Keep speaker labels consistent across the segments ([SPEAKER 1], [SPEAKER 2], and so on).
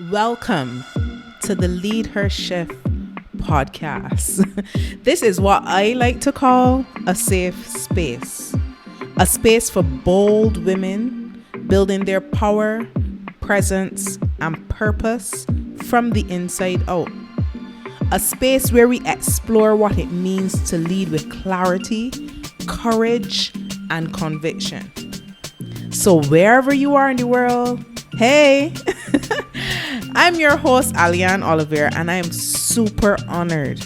[SPEAKER 1] Welcome to the LeadHer Shift podcast. This is what I like to call a safe space. A space for bold women building their power, presence, and purpose from the inside out. A space where we explore what it means to lead with clarity, courage, and conviction. So wherever you are in the world, hey, I'm your host, Alian Ollivierre, and I am super honored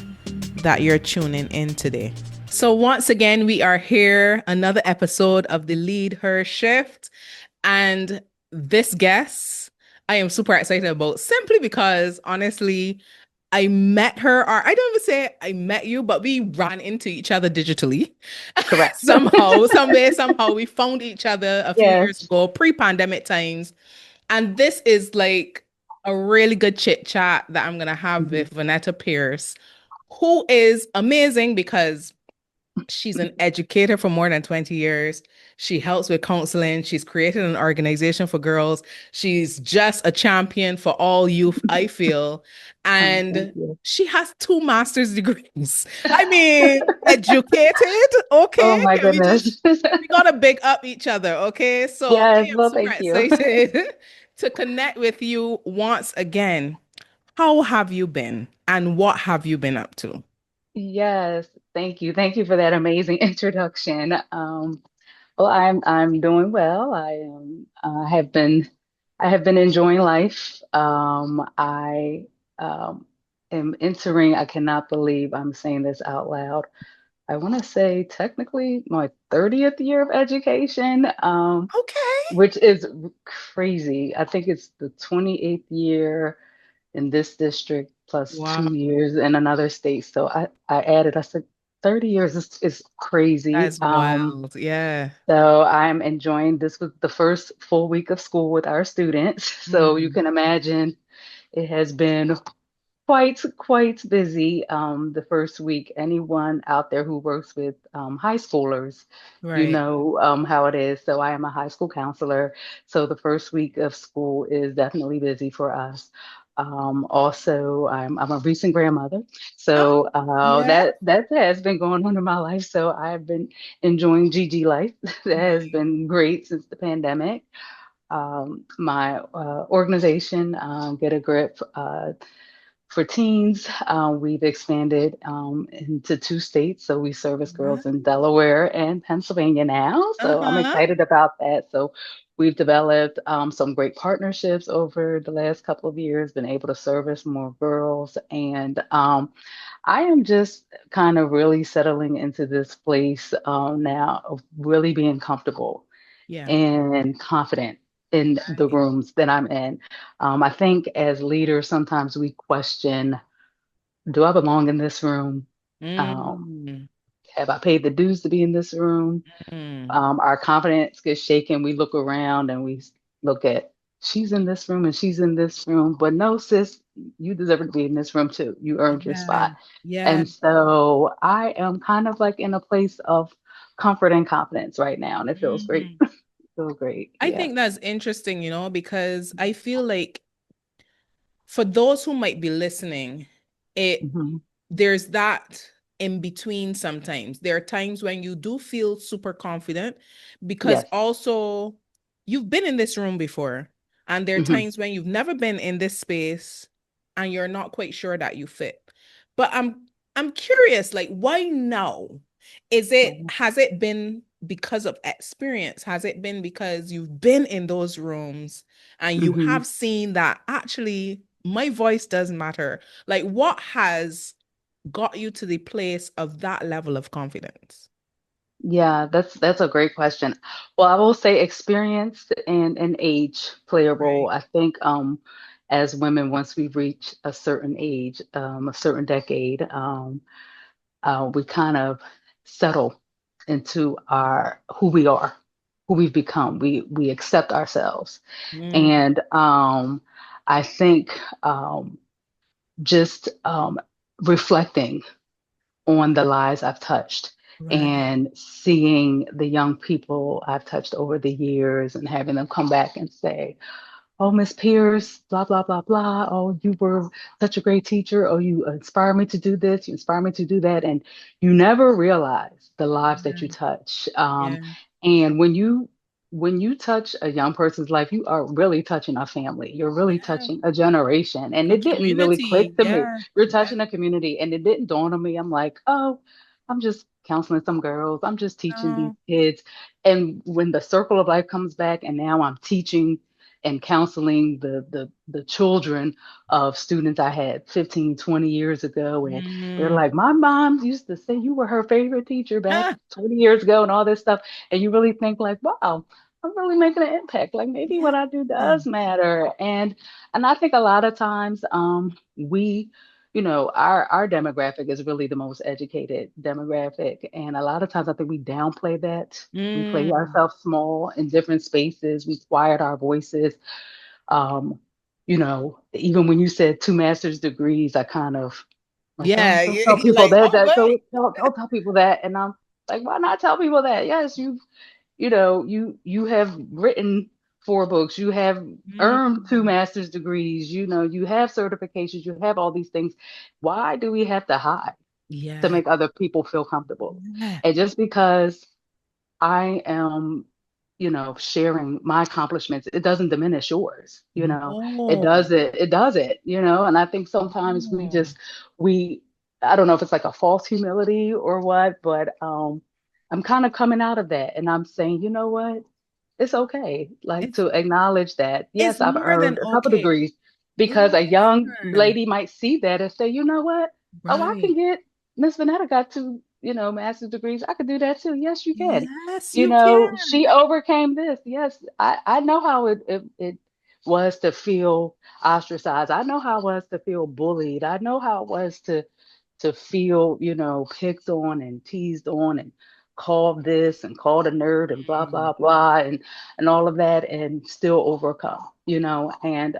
[SPEAKER 1] that you're tuning in today. So once again, we are here, another episode of the LeadHer Shift. And this guest, I am super excited about simply because, honestly, I met her, or I don't even say I met you, but we ran into each other digitally.
[SPEAKER 2] Correct.
[SPEAKER 1] Somehow, somehow we found each other a few years
[SPEAKER 2] Yes.
[SPEAKER 1] ago, pre-pandemic times. And this is like a really good chit chat that I'm going to have
[SPEAKER 2] Mhm.
[SPEAKER 1] with Vonetta Pierce, who is amazing because she's an educator for more than 20 years. She helps with counseling. She's created an organization for girls. She's just a champion for all youth, I feel.
[SPEAKER 2] Thank
[SPEAKER 1] And
[SPEAKER 2] you.
[SPEAKER 1] she has 2 master's degrees. I mean, educated, okay?
[SPEAKER 2] Oh my goodness.
[SPEAKER 1] We gotta big up each other, okay? So I
[SPEAKER 2] Yes,
[SPEAKER 1] am
[SPEAKER 2] well,
[SPEAKER 1] super
[SPEAKER 2] thank you.
[SPEAKER 1] excited to connect with you once again. How have you been? And what have you been up to?
[SPEAKER 2] Yes, thank you. Thank you for that amazing introduction. Well, I'm doing well. I have been enjoying life. I am entering, I cannot believe I'm saying this out loud. I want to say technically my 30th year of education.
[SPEAKER 1] Okay.
[SPEAKER 2] Which is crazy. I think it's the 28th year in this district plus
[SPEAKER 1] Wow.
[SPEAKER 2] 2 years in another state. So I added, I said 30 years is
[SPEAKER 1] That
[SPEAKER 2] crazy.
[SPEAKER 1] is wild. Yeah.
[SPEAKER 2] So I'm enjoying this was the first full week of school with our students. So you
[SPEAKER 1] Mm,
[SPEAKER 2] can imagine it has been quite busy the first week. Anyone out there who works with high schoolers, you
[SPEAKER 1] right.
[SPEAKER 2] know how it is. So I am a high school counselor. So the first week of school is definitely busy for us. Also, I'm a recent grandmother,
[SPEAKER 1] Oh,
[SPEAKER 2] so
[SPEAKER 1] yeah.
[SPEAKER 2] that has been going on in my life. So I've been enjoying GG life. That has
[SPEAKER 1] Right.
[SPEAKER 2] been great since the pandemic. My organization, Get a Grip, for teens, we've expanded into 2 states. So we service girls in Delaware and Pennsylvania now. So I'm
[SPEAKER 1] Uh-huh.
[SPEAKER 2] excited about that. So we've developed some great partnerships over the last couple of years, been able to service more girls. And I am just kind of really settling into this place now of really being comfortable
[SPEAKER 1] Yeah.
[SPEAKER 2] and confident in the
[SPEAKER 1] Right.
[SPEAKER 2] rooms that I'm in. I think as leaders, sometimes we question, do I belong in this room? Um,
[SPEAKER 1] Mm,
[SPEAKER 2] have I paid the dues to be in this room?
[SPEAKER 1] mm.
[SPEAKER 2] Our confidence gets shaken. We look around and we look at, she's in this room and she's in this room. But no, sis, you deserve to be in this room too. You earned your
[SPEAKER 1] Yeah.
[SPEAKER 2] spot.
[SPEAKER 1] Yeah.
[SPEAKER 2] And so I am kind of like in a place of comfort and confidence right now. And it feels great.
[SPEAKER 1] Mm.
[SPEAKER 2] Feels great.
[SPEAKER 1] I
[SPEAKER 2] Yeah.
[SPEAKER 1] think that's interesting, because I feel like for those who might be listening, it
[SPEAKER 2] Mhm.
[SPEAKER 1] there's that in between sometimes. There are times when you do feel super confident because
[SPEAKER 2] Yes.
[SPEAKER 1] also you've been in this room before. And there are
[SPEAKER 2] Hmm.
[SPEAKER 1] times when you've never been in this space and you're not quite sure that you fit. But I'm curious, like, why now? Has it been because of experience? Has it been because you've been in those rooms and you
[SPEAKER 2] Hmm.
[SPEAKER 1] have seen that actually my voice does matter? Like, what has got you to the place of that level of confidence?
[SPEAKER 2] Yeah, that's a great question. Well, I will say experience and age play a role.
[SPEAKER 1] Right.
[SPEAKER 2] I think as women, once we reach a certain age, a certain decade, we kind of settle into our who we are, who we've become. We accept ourselves.
[SPEAKER 1] Mm,
[SPEAKER 2] And I think just reflecting on the lives I've touched
[SPEAKER 1] right.
[SPEAKER 2] and seeing the young people I've touched over the years and having them come back and say, oh, Miss Pierce, blah, blah, blah, blah. Oh, you were such a great teacher. Oh, you inspire me to do this. You inspire me to do that. And you never realize the lives that you
[SPEAKER 1] Yeah.
[SPEAKER 2] touch.
[SPEAKER 1] Yeah.
[SPEAKER 2] And when you touch a young person's life, you are really touching a family. You're really
[SPEAKER 1] Yeah.
[SPEAKER 2] touching a generation. And
[SPEAKER 1] A
[SPEAKER 2] it didn't really
[SPEAKER 1] community.
[SPEAKER 2] click to me.
[SPEAKER 1] Yeah.
[SPEAKER 2] You're
[SPEAKER 1] Yeah.
[SPEAKER 2] touching a community, and it didn't dawn on me. I'm like, oh, I'm just counseling some girls. I'm just teaching these
[SPEAKER 1] No.
[SPEAKER 2] kids. And when the circle of life comes back, and now I'm teaching and counseling the children of students I had 15, 20 years ago. And they're
[SPEAKER 1] Mm.
[SPEAKER 2] like, my mom used to say you were her favorite teacher back
[SPEAKER 1] Ah,
[SPEAKER 2] 20 years ago and all this stuff. And you really think like, wow, I'm really making an impact. Like maybe what
[SPEAKER 1] yeah.
[SPEAKER 2] I do does matter. And I think a lot of times we our demographic is really the most educated demographic. And a lot of times I think we downplay that. We play
[SPEAKER 1] Mm.
[SPEAKER 2] ourselves small in different spaces. We quiet our voices. Um, even when you said two master's degrees, I kind of like, oh,
[SPEAKER 1] Yeah.
[SPEAKER 2] don't tell
[SPEAKER 1] You're
[SPEAKER 2] people
[SPEAKER 1] like,
[SPEAKER 2] that.
[SPEAKER 1] oh,
[SPEAKER 2] That
[SPEAKER 1] wait.
[SPEAKER 2] don't tell people that. And I'm like, why not tell people that? Yes, you have written 4 books, you have earned two
[SPEAKER 1] Mm.
[SPEAKER 2] master's degrees, you have certifications, you have all these things. Why do we have to hide to
[SPEAKER 1] Yeah.
[SPEAKER 2] make other people feel comfortable?
[SPEAKER 1] Yeah.
[SPEAKER 2] And just because I am, sharing my accomplishments, it doesn't diminish yours, it
[SPEAKER 1] No.
[SPEAKER 2] doesn't, and I think sometimes
[SPEAKER 1] No.
[SPEAKER 2] we, I don't know if it's like a false humility or what, but I'm kind of coming out of that and I'm saying, you know what? It's okay, like
[SPEAKER 1] It's
[SPEAKER 2] to acknowledge that,
[SPEAKER 1] it's
[SPEAKER 2] yes, I've
[SPEAKER 1] more than
[SPEAKER 2] earned a couple
[SPEAKER 1] okay.
[SPEAKER 2] degrees because a
[SPEAKER 1] Yes.
[SPEAKER 2] young lady might see that and say, you know what? Oh, I can
[SPEAKER 1] Right.
[SPEAKER 2] get Miss Vanetta got two, master's degrees. I could do that too. Yes, you can.
[SPEAKER 1] Yes, you can.
[SPEAKER 2] She overcame this. Yes, I know how it was to feel ostracized. I know how it was to feel bullied. I know how it was to feel, picked on and teased on and called this and called a nerd and blah
[SPEAKER 1] Mm.
[SPEAKER 2] blah blah and all of that and still overcome, and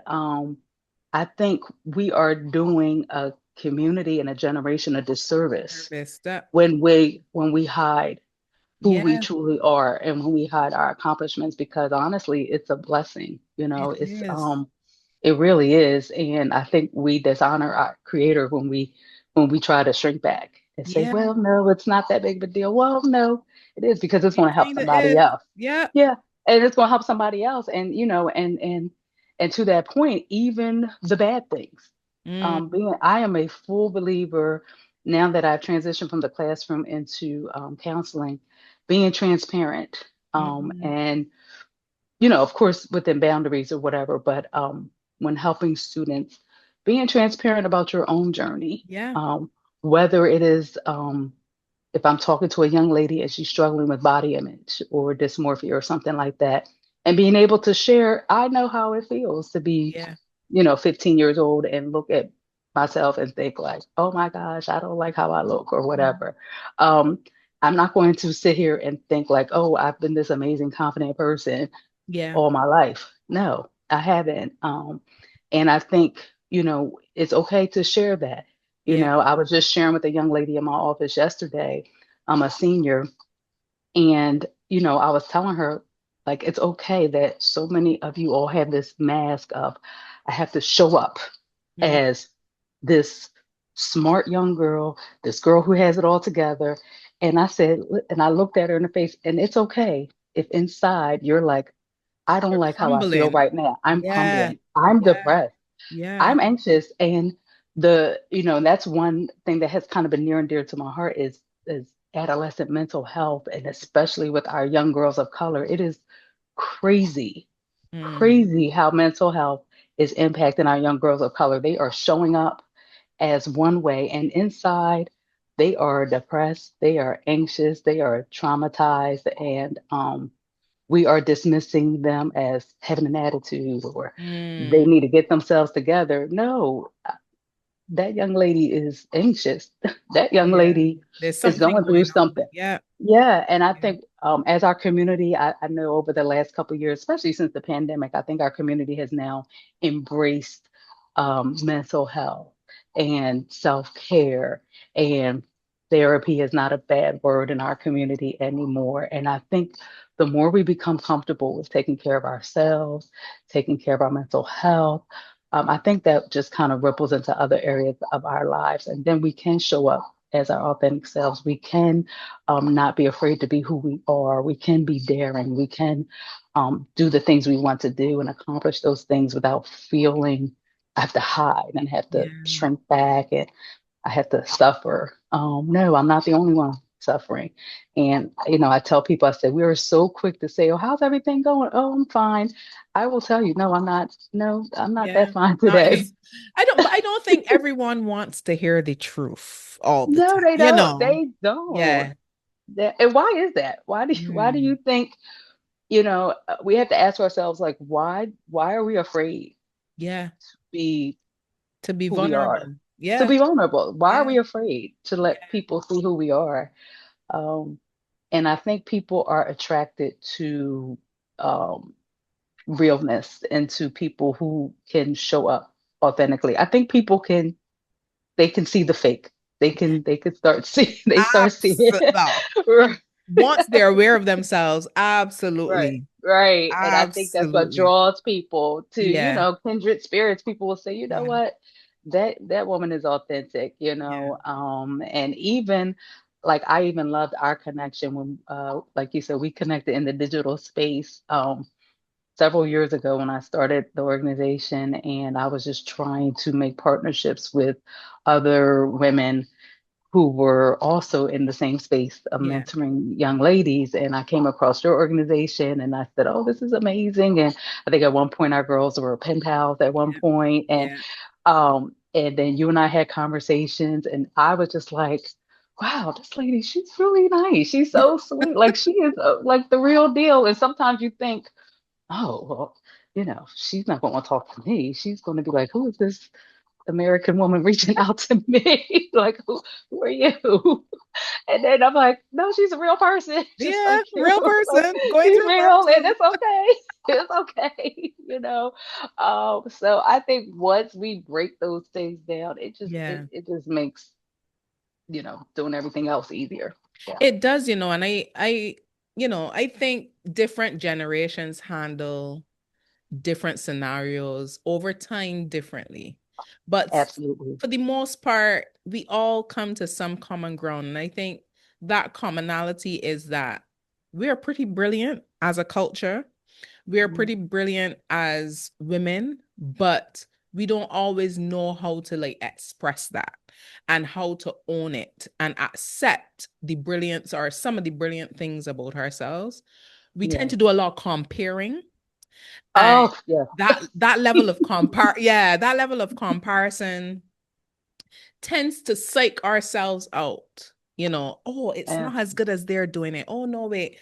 [SPEAKER 2] I think we are doing a community and a generation a disservice
[SPEAKER 1] Service that.
[SPEAKER 2] when we hide who we
[SPEAKER 1] Yeah,
[SPEAKER 2] truly are and when we hide our accomplishments, because honestly it's a blessing,
[SPEAKER 1] it
[SPEAKER 2] it's
[SPEAKER 1] is.
[SPEAKER 2] it really is. And I think we dishonor our creator when we try to shrink back and say,
[SPEAKER 1] Yeah,
[SPEAKER 2] well, no, it's not that big of a deal. Well, no, it is, because it's
[SPEAKER 1] it
[SPEAKER 2] going to help
[SPEAKER 1] kind of
[SPEAKER 2] somebody
[SPEAKER 1] is.
[SPEAKER 2] else.
[SPEAKER 1] Yeah.
[SPEAKER 2] Yeah. And it's going to help somebody else. And and to that point, even the bad things.
[SPEAKER 1] Mm,
[SPEAKER 2] I am a full believer now that I've transitioned from the classroom into counseling, being transparent,
[SPEAKER 1] mm,
[SPEAKER 2] and of course, within boundaries or whatever, but when helping students, being transparent about your own journey,
[SPEAKER 1] yeah.
[SPEAKER 2] whether it is if I'm talking to a young lady and she's struggling with body image or dysmorphia or something like that, and being able to share, I know how it feels to be,
[SPEAKER 1] Yeah.
[SPEAKER 2] 15 years old and look at myself and think like, oh my gosh, I don't like how I look or
[SPEAKER 1] Mm,
[SPEAKER 2] whatever. Um, I'm not going to sit here and think like, oh, I've been this amazing, confident person
[SPEAKER 1] yeah.
[SPEAKER 2] all my life. No, I haven't. And I think, it's okay to share that.
[SPEAKER 1] Yeah.
[SPEAKER 2] I was just sharing with a young lady in my office yesterday. I'm a senior, and, I was telling her, like, it's okay that so many of you all have this mask of, I have to show up
[SPEAKER 1] Mm,
[SPEAKER 2] as this smart young girl, this girl who has it all together. And I said, and I looked at her in the face, and it's okay if inside you're like, I don't
[SPEAKER 1] you're
[SPEAKER 2] like how I feel
[SPEAKER 1] crumbling.
[SPEAKER 2] right now. I'm
[SPEAKER 1] Yeah.
[SPEAKER 2] crumbling. I'm
[SPEAKER 1] Yeah.
[SPEAKER 2] depressed.
[SPEAKER 1] Yeah.
[SPEAKER 2] I'm anxious. And and that's one thing that has kind of been near and dear to my heart is adolescent mental health, and especially with our young girls of color. It is crazy,
[SPEAKER 1] Mm,
[SPEAKER 2] crazy how mental health is impacting our young girls of color. They are showing up as one way, and inside they are depressed, they are anxious, they are traumatized, and we are dismissing them as having an attitude or they
[SPEAKER 1] mm.
[SPEAKER 2] need to get themselves together. No, that young lady is anxious. That young
[SPEAKER 1] Yeah.
[SPEAKER 2] lady
[SPEAKER 1] There's
[SPEAKER 2] is
[SPEAKER 1] something
[SPEAKER 2] going through
[SPEAKER 1] going on.
[SPEAKER 2] something.
[SPEAKER 1] Yeah.
[SPEAKER 2] Yeah, and I
[SPEAKER 1] Yeah.
[SPEAKER 2] think as our community, I know over the last couple of years, especially since the pandemic, I think our community has now embraced mental health and self-care, and therapy is not a bad word in our community anymore. And I think the more we become comfortable with taking care of ourselves, taking care of our mental health, I think that just kind of ripples into other areas of our lives. And then we can show up as our authentic selves. We can not be afraid to be who we are. We can be daring. We can do the things we want to do and accomplish those things without feeling I have to hide and have to
[SPEAKER 1] Yeah.
[SPEAKER 2] shrink back and I have to suffer. No, I'm not the only one suffering. And, I tell people, I said, we are so quick to say, oh, how's everything going? Oh, I'm fine. I will tell you, no, I'm not. No, I'm not
[SPEAKER 1] Yeah.
[SPEAKER 2] that fine
[SPEAKER 1] Not
[SPEAKER 2] today.
[SPEAKER 1] as I don't think everyone wants to hear the truth all the
[SPEAKER 2] No,
[SPEAKER 1] time.
[SPEAKER 2] they
[SPEAKER 1] You
[SPEAKER 2] don't.
[SPEAKER 1] know.
[SPEAKER 2] They don't.
[SPEAKER 1] Yeah.
[SPEAKER 2] And why is that? Why do you
[SPEAKER 1] Mm.
[SPEAKER 2] think, we have to ask ourselves, like, why are we afraid
[SPEAKER 1] Yeah.
[SPEAKER 2] to be
[SPEAKER 1] To be
[SPEAKER 2] who we are?
[SPEAKER 1] vulnerable.
[SPEAKER 2] To
[SPEAKER 1] Yeah.
[SPEAKER 2] be vulnerable. Why are
[SPEAKER 1] Yeah.
[SPEAKER 2] we afraid to let
[SPEAKER 1] Yeah.
[SPEAKER 2] people see who we are? Um, and I think people are attracted to um, realness and to people who can show up authentically. I think people they can see the fake. They can start see they start seeing it.
[SPEAKER 1] Well,
[SPEAKER 2] Right,
[SPEAKER 1] once they're aware of themselves,
[SPEAKER 2] right,
[SPEAKER 1] absolutely.
[SPEAKER 2] right. And I think that's what
[SPEAKER 1] Absolutely.
[SPEAKER 2] draws people to,
[SPEAKER 1] Yeah.
[SPEAKER 2] kindred spirits. People will say, you know
[SPEAKER 1] Yeah.
[SPEAKER 2] what, that woman is authentic,
[SPEAKER 1] Yeah.
[SPEAKER 2] and even like I even loved our connection when like you said, we connected in the digital space several years ago when I started the organization, and I was just trying to make partnerships with other women who were also in the same space of
[SPEAKER 1] Yeah.
[SPEAKER 2] mentoring young ladies. And I came across your organization and I said, oh, this is amazing. And I think at one point our girls were pen pals at one
[SPEAKER 1] Yeah.
[SPEAKER 2] point.
[SPEAKER 1] Yeah.
[SPEAKER 2] And then you and I had conversations, and I was just like, wow, this lady, she's really nice. She's so sweet. Like she is like the real deal. And sometimes you think, oh, well, she's not going to talk to me. She's going to be like, who is this American woman reaching out to me? Like, who are you? And then I'm like, no, she's a real person, just
[SPEAKER 1] Yeah.
[SPEAKER 2] like you.
[SPEAKER 1] Real
[SPEAKER 2] Like,
[SPEAKER 1] person going
[SPEAKER 2] she's
[SPEAKER 1] through life
[SPEAKER 2] real, and
[SPEAKER 1] too.
[SPEAKER 2] it's okay. It's okay, So I think once we break those things down, it just it,
[SPEAKER 1] Yeah.
[SPEAKER 2] it just makes doing everything else easier. Yeah,
[SPEAKER 1] It does, and I think different generations handle different scenarios over time differently. But
[SPEAKER 2] absolutely.
[SPEAKER 1] for the most part, we all come to some common ground. And I think that commonality is that we are pretty brilliant as a culture. We are
[SPEAKER 2] Mhm.
[SPEAKER 1] pretty brilliant as women, but we don't always know how to like express that and how to own it and accept the brilliance or some of the brilliant things about ourselves. We tend
[SPEAKER 2] Yeah.
[SPEAKER 1] to do a lot of comparing, and
[SPEAKER 2] Oh, yeah.
[SPEAKER 1] that level of that level of comparison tends to psych ourselves out. Oh, it's
[SPEAKER 2] Yeah.
[SPEAKER 1] not as good as they're doing it. Oh no, wait.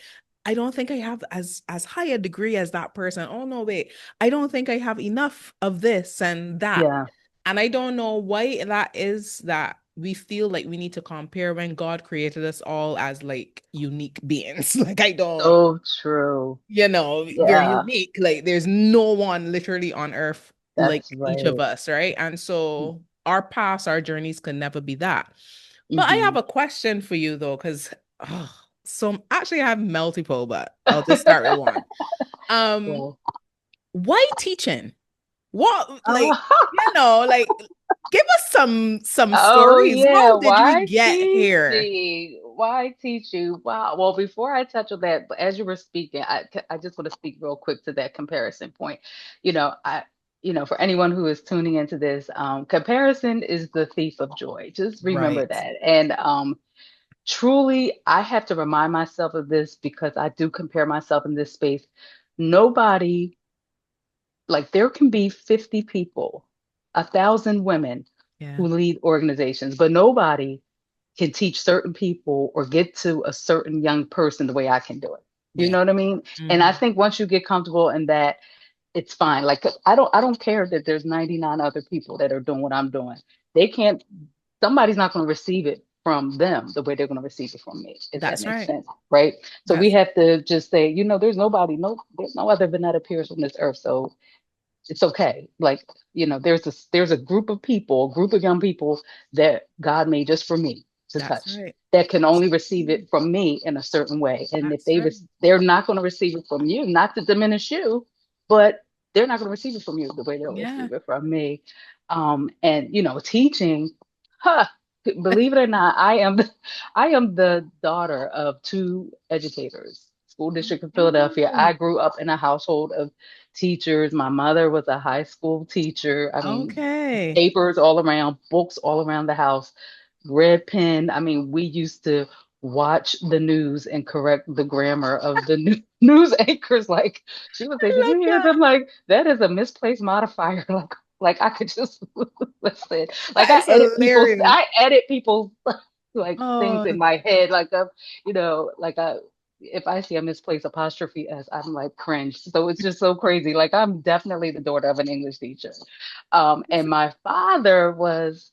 [SPEAKER 1] I don't think I have as high a degree as that person. Oh no, wait. I don't think I have enough of this and that.
[SPEAKER 2] Yeah.
[SPEAKER 1] And I don't know why that is that we feel like we need to compare when God created us all as like unique beings. Like I don't
[SPEAKER 2] So true.
[SPEAKER 1] we're
[SPEAKER 2] Yeah.
[SPEAKER 1] unique. Like there's no one literally on earth like
[SPEAKER 2] That's
[SPEAKER 1] each of
[SPEAKER 2] right.
[SPEAKER 1] us, right? And so our paths, our journeys can never be that. But I have
[SPEAKER 2] Hmm.
[SPEAKER 1] a question for you though, because so actually I have multiple, but I'll just start with one. Um,
[SPEAKER 2] Yeah.
[SPEAKER 1] why teaching? What like
[SPEAKER 2] Oh,
[SPEAKER 1] like give us some
[SPEAKER 2] oh
[SPEAKER 1] stories.
[SPEAKER 2] yeah.
[SPEAKER 1] How did we
[SPEAKER 2] Why
[SPEAKER 1] get here?
[SPEAKER 2] teaching? Why teach you? Wow. Well, before I touch on that, but as you were speaking, I just want to speak real quick to that comparison point. I for anyone who is tuning into this, comparison is the thief of joy. Just remember
[SPEAKER 1] Right.
[SPEAKER 2] that. And truly, I have to remind myself of this because I do compare myself in this space. Nobody, like there can be 50 people, 1,000 women
[SPEAKER 1] Yeah.
[SPEAKER 2] who lead organizations, but nobody can teach certain people or get to a certain young person the way I can do it. You
[SPEAKER 1] Yeah.
[SPEAKER 2] know what I mean? And I
[SPEAKER 1] Hmm.
[SPEAKER 2] think once you get comfortable in that, it's fine. Like I don't care that there's 99 other people that are doing what I'm doing. They can't, somebody's not going to receive it from them the way they're going to receive it from me, if that
[SPEAKER 1] That's
[SPEAKER 2] makes
[SPEAKER 1] right.
[SPEAKER 2] sense. Right. So we
[SPEAKER 1] That's
[SPEAKER 2] have to just say, there's no other Vonetta Pierce on this earth. So it's okay. Like, there's a group of people, a group of young people that God made just for me. to
[SPEAKER 1] That's
[SPEAKER 2] touch
[SPEAKER 1] right.
[SPEAKER 2] that can only receive it from me in a certain way. And if
[SPEAKER 1] That's right.
[SPEAKER 2] they're not going to receive it from you, not to diminish you, but they're not going to receive it from you the way they'll
[SPEAKER 1] Yeah.
[SPEAKER 2] receive it from me. And teaching, huh, believe it or not, I am the daughter of two educators, school district in Philadelphia.
[SPEAKER 1] Oh,
[SPEAKER 2] I grew up in a household of teachers. My mother was a high school teacher. I mean,
[SPEAKER 1] okay.
[SPEAKER 2] papers all around, books all around the house, red pen. I mean, we used to watch the news and correct the grammar of the news anchors. Like she would say, "Did
[SPEAKER 1] I
[SPEAKER 2] you
[SPEAKER 1] love
[SPEAKER 2] hear
[SPEAKER 1] that.
[SPEAKER 2] them? Like that is a misplaced modifier." Like I could just listen. Like
[SPEAKER 1] That is hilarious.
[SPEAKER 2] I edit people's like things
[SPEAKER 1] Oh,
[SPEAKER 2] in my head. Like if I see a misplaced apostrophe s, I'm like cringe. So it's just so crazy. Like I'm definitely the daughter of an English teacher. And my father was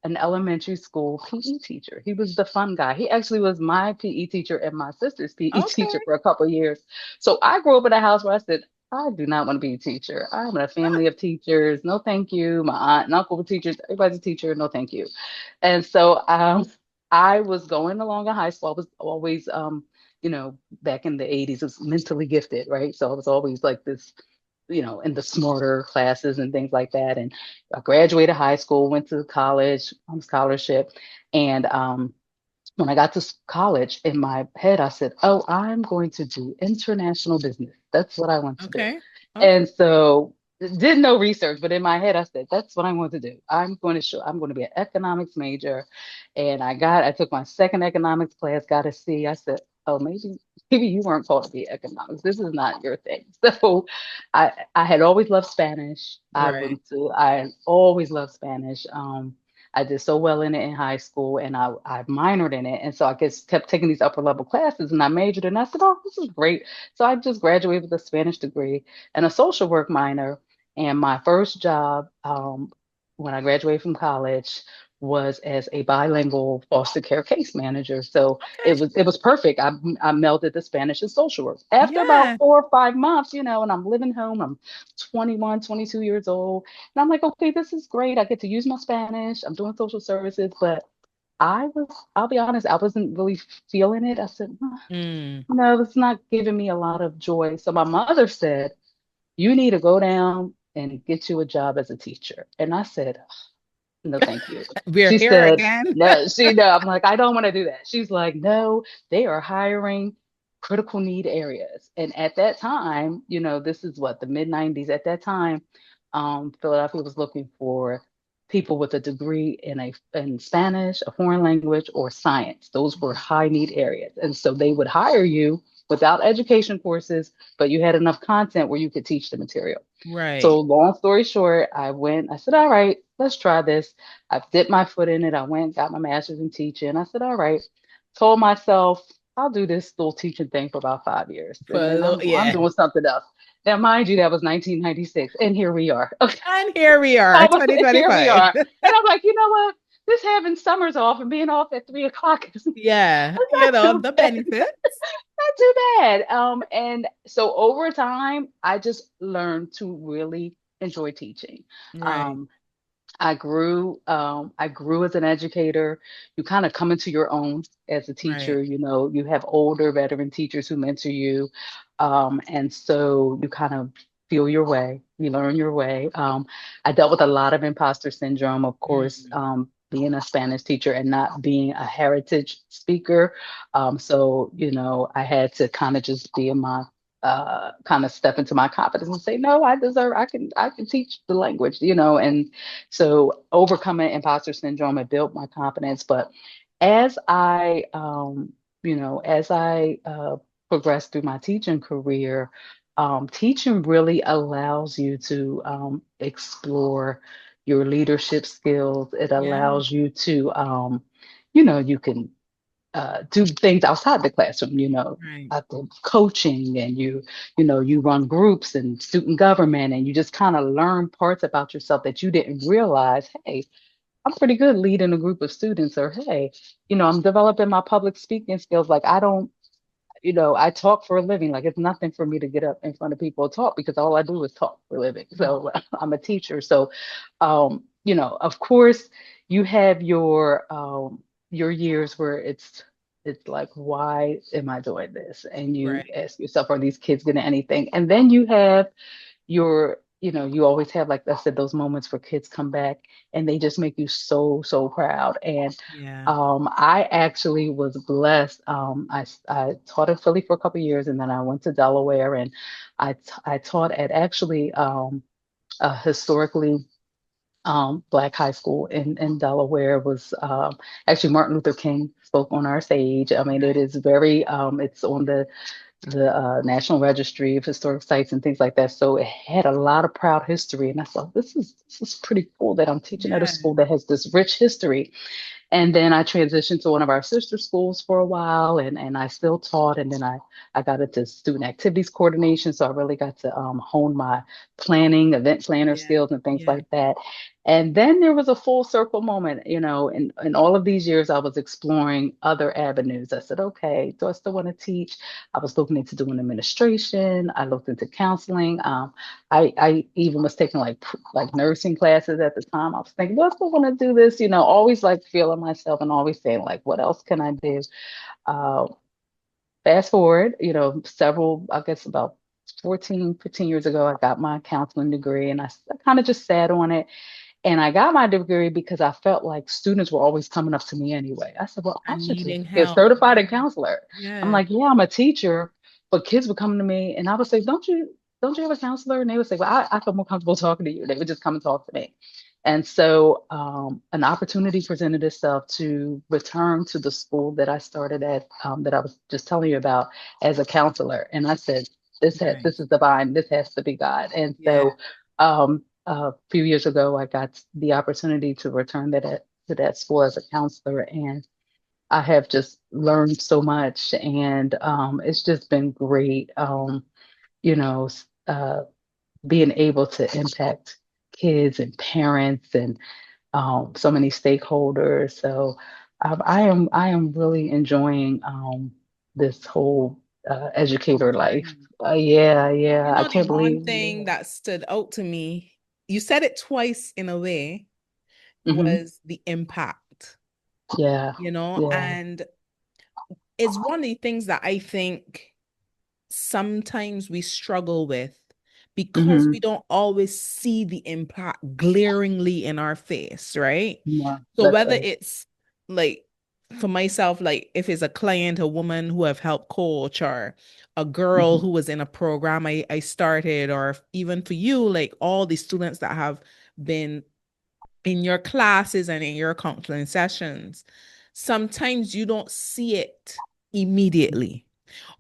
[SPEAKER 2] an elementary school PE teacher. He was the fun guy. He actually was my PE teacher and my sister's PE
[SPEAKER 1] okay.
[SPEAKER 2] teacher for a couple of years. So I grew up in a house where I said, I do not want to be a teacher. I'm in a family of teachers. No, thank you. My aunt and uncle were teachers. Everybody's a teacher. No, thank you. And so I was going along in high school. I was always, back in the 80s, was mentally gifted, right? So I was always like this, in the smarter classes and things like that. And I graduated high school, went to college on scholarship. And when I got to college, in my head, I said, oh, I'm going to do international business. That's what I want to do.
[SPEAKER 1] Okay. Okay.
[SPEAKER 2] And so did no research, but in my head, I said, that's what I'm going to do. I'm going to be an economics major. And I took my second economics class, got a C. I said, oh, maybe you weren't called to be economics. This is not your thing. So I had always loved Spanish.
[SPEAKER 1] Right.
[SPEAKER 2] I always loved Spanish. I did so well in it in high school and I minored in it. And so I just kept taking these upper level classes and I majored and I said, oh, this is great. So I just graduated with a Spanish degree and a social work minor. And my first job when I graduated from college was as a bilingual foster care case manager. So
[SPEAKER 1] Okay.
[SPEAKER 2] it was perfect. I melded the Spanish and social work. After about
[SPEAKER 1] Yeah.
[SPEAKER 2] 4 or 5 months, and I'm living home, I'm 21, 22 years old. And I'm like, okay, this is great. I get to use my Spanish. I'm doing social services, but I'll be honest, I wasn't really feeling it. I said,
[SPEAKER 1] Mm.
[SPEAKER 2] no, it's not giving me a lot of joy. So my mother said, you need to go down and get you a job as a teacher. And I said, no, thank you.
[SPEAKER 1] We're
[SPEAKER 2] She
[SPEAKER 1] here
[SPEAKER 2] said,
[SPEAKER 1] again.
[SPEAKER 2] no. I'm like, I don't want to do that. She's like, no, they are hiring critical need areas. And at that time, this is what, the mid 90s. At that time, Philadelphia was looking for people with a degree in Spanish, a foreign language, or science. Those were high need areas. And so they would hire you without education courses, but you had enough content where you could teach the material. So
[SPEAKER 1] Right.
[SPEAKER 2] long story short, I said, all right, let's try this. I dipped my foot in it. I went, got my master's in teaching. I said, all right, told myself I'll do this little teaching thing for about 5 years.
[SPEAKER 1] For
[SPEAKER 2] And
[SPEAKER 1] a
[SPEAKER 2] then
[SPEAKER 1] little,
[SPEAKER 2] I'm
[SPEAKER 1] yeah.
[SPEAKER 2] doing something else. Now, mind you, that was 1996. And here we are. Okay.
[SPEAKER 1] And here we are,
[SPEAKER 2] Here we
[SPEAKER 1] 2025.
[SPEAKER 2] are. And I'm like, you know what? This having summers off and being off at 3 o'clock is
[SPEAKER 1] Yeah.
[SPEAKER 2] not too
[SPEAKER 1] The
[SPEAKER 2] bad.
[SPEAKER 1] benefits.
[SPEAKER 2] Not too bad. And so over time, I just learned to really enjoy teaching.
[SPEAKER 1] Right.
[SPEAKER 2] Um, I grew as an educator. You kind of come into your own as a
[SPEAKER 1] Right.
[SPEAKER 2] teacher. You have older veteran teachers who mentor you. And so you kind of feel your way, you learn your way. I dealt with a lot of imposter syndrome, of course,
[SPEAKER 1] Mm.
[SPEAKER 2] being a Spanish teacher and not being a heritage speaker. So, I had to kind of just be in my kind of step into my confidence and say, no, I can teach the language, and so overcoming imposter syndrome, it built my confidence. But as I progressed through my teaching career, teaching really allows you to explore your leadership skills. It
[SPEAKER 1] Yeah.
[SPEAKER 2] allows you to, you can do things outside the classroom,
[SPEAKER 1] Right.
[SPEAKER 2] the coaching and you run groups and student government and you just kind of learn parts about yourself that you didn't realize, hey, I'm pretty good leading a group of students, or hey, I'm developing my public speaking skills. Like I don't, I talk for a living. Like it's nothing for me to get up in front of people and talk because all I do is talk for a living. So I'm a teacher. So, of course, you have your years where it's like, why am I doing this? And you
[SPEAKER 1] Right.
[SPEAKER 2] ask yourself, are these kids getting anything? And then you have you always have, like I said, those moments where kids come back and they just make you so, so proud. And
[SPEAKER 1] Yeah.
[SPEAKER 2] I actually was blessed. I taught in Philly for a couple of years, and then I went to Delaware, and I taught at actually a historically Black high school in Delaware. Was actually Martin Luther King spoke on our stage. I mean, it
[SPEAKER 1] Right.
[SPEAKER 2] is very it's on the National Registry of Historic Sites and things like that. So it had a lot of proud history, and I thought this is pretty cool that I'm teaching at a
[SPEAKER 1] Yeah.
[SPEAKER 2] school that has this rich history. And then I transitioned to one of our sister schools for a while, and I still taught. And then I got into student activities coordination. So I really got to hone my planning, event planner
[SPEAKER 1] Yeah.
[SPEAKER 2] skills and things
[SPEAKER 1] Yeah.
[SPEAKER 2] like that. And then there was a full circle moment, in all of these years, I was exploring other avenues. I said, okay, do I still want to teach? I was looking into doing administration. I looked into counseling. I even was taking like nursing classes at the time. I was thinking, well, I still want to do this, always like feeling myself and always saying like, what else can I do? Uh, Fast forward, several, I guess about 14, 15 years ago, I got my counseling degree, and I kind of just sat on it. And I got my degree because I felt like students were always coming up to me anyway. I said, well, I
[SPEAKER 1] And
[SPEAKER 2] should just
[SPEAKER 1] needing
[SPEAKER 2] get
[SPEAKER 1] help.
[SPEAKER 2] certified
[SPEAKER 1] Yeah.
[SPEAKER 2] in counselor. I'm
[SPEAKER 1] Yeah.
[SPEAKER 2] like, yeah, I'm a teacher, but kids would come to me and I would say, don't you have a counselor? And they would say, well, I feel more comfortable talking to you. They would just come and talk to me. And so an opportunity presented itself to return to the school that I started at, that I was just telling you about, as a counselor. And I said,
[SPEAKER 1] Right.
[SPEAKER 2] this is divine. This has to be God. And
[SPEAKER 1] Yeah.
[SPEAKER 2] so a few years ago, I got the opportunity to return to that school as a counselor, and I have just learned so much, and it's just been great. You know, Being able to impact kids and parents and so many stakeholders. So I am really enjoying this whole educator life.
[SPEAKER 1] Journey.
[SPEAKER 2] Yeah, yeah. I
[SPEAKER 1] The
[SPEAKER 2] can't
[SPEAKER 1] one
[SPEAKER 2] believe.
[SPEAKER 1] thing that stood out to me, you said it twice in a way,
[SPEAKER 2] Hmm.
[SPEAKER 1] was the impact,
[SPEAKER 2] Yeah, yeah.
[SPEAKER 1] and it's one of the things that I think sometimes we struggle with because
[SPEAKER 2] Hmm.
[SPEAKER 1] we don't always see the impact glaringly in our face, right?
[SPEAKER 2] Yeah,
[SPEAKER 1] So
[SPEAKER 2] that's
[SPEAKER 1] whether
[SPEAKER 2] right.
[SPEAKER 1] it's like for myself, like if it's a client, a woman who have helped coach, or a girl
[SPEAKER 2] Hmm.
[SPEAKER 1] who was in a program I started, or even for you, like all the students that have been in your classes and in your counseling sessions, sometimes you don't see it immediately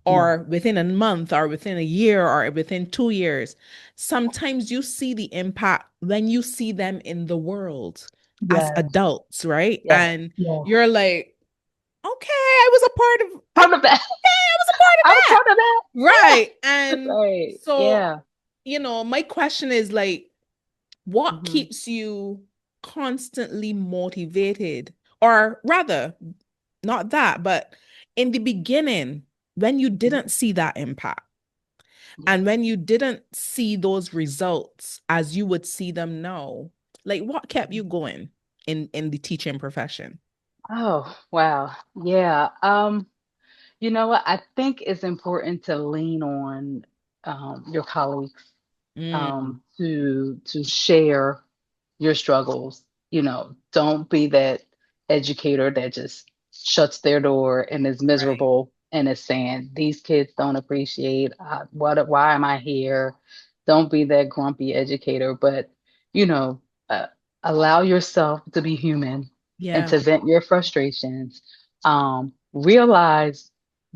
[SPEAKER 2] No.
[SPEAKER 1] or within a month or within a year or within 2 years. Sometimes you see the impact when you see them in the world as
[SPEAKER 2] Yes,
[SPEAKER 1] adults, right?
[SPEAKER 2] yes,
[SPEAKER 1] And
[SPEAKER 2] yes.
[SPEAKER 1] you're like, okay, I was a part of,
[SPEAKER 2] Part of that.
[SPEAKER 1] I was a part of
[SPEAKER 2] I was
[SPEAKER 1] that.
[SPEAKER 2] part of that. Yeah,
[SPEAKER 1] Right.
[SPEAKER 2] that's
[SPEAKER 1] And
[SPEAKER 2] right.
[SPEAKER 1] so,
[SPEAKER 2] Yeah.
[SPEAKER 1] my question is like, what
[SPEAKER 2] Hmm.
[SPEAKER 1] keeps you constantly motivated? Or rather, not that, but in the beginning, when you
[SPEAKER 2] Hmm.
[SPEAKER 1] didn't see that impact
[SPEAKER 2] Yeah.
[SPEAKER 1] and when you didn't see those results as you would see them now, like what kept you going in the teaching profession?
[SPEAKER 2] Oh, wow. Yeah. You know what? I think it's important to lean on your colleagues
[SPEAKER 1] Mm,
[SPEAKER 2] to share your struggles. Don't be that educator that just shuts their door and is
[SPEAKER 1] right.
[SPEAKER 2] miserable and is saying, these kids don't appreciate why am I here? Don't be that grumpy educator, but you know, uh, allow yourself to be human and
[SPEAKER 1] Yeah.
[SPEAKER 2] to vent your frustrations. Realize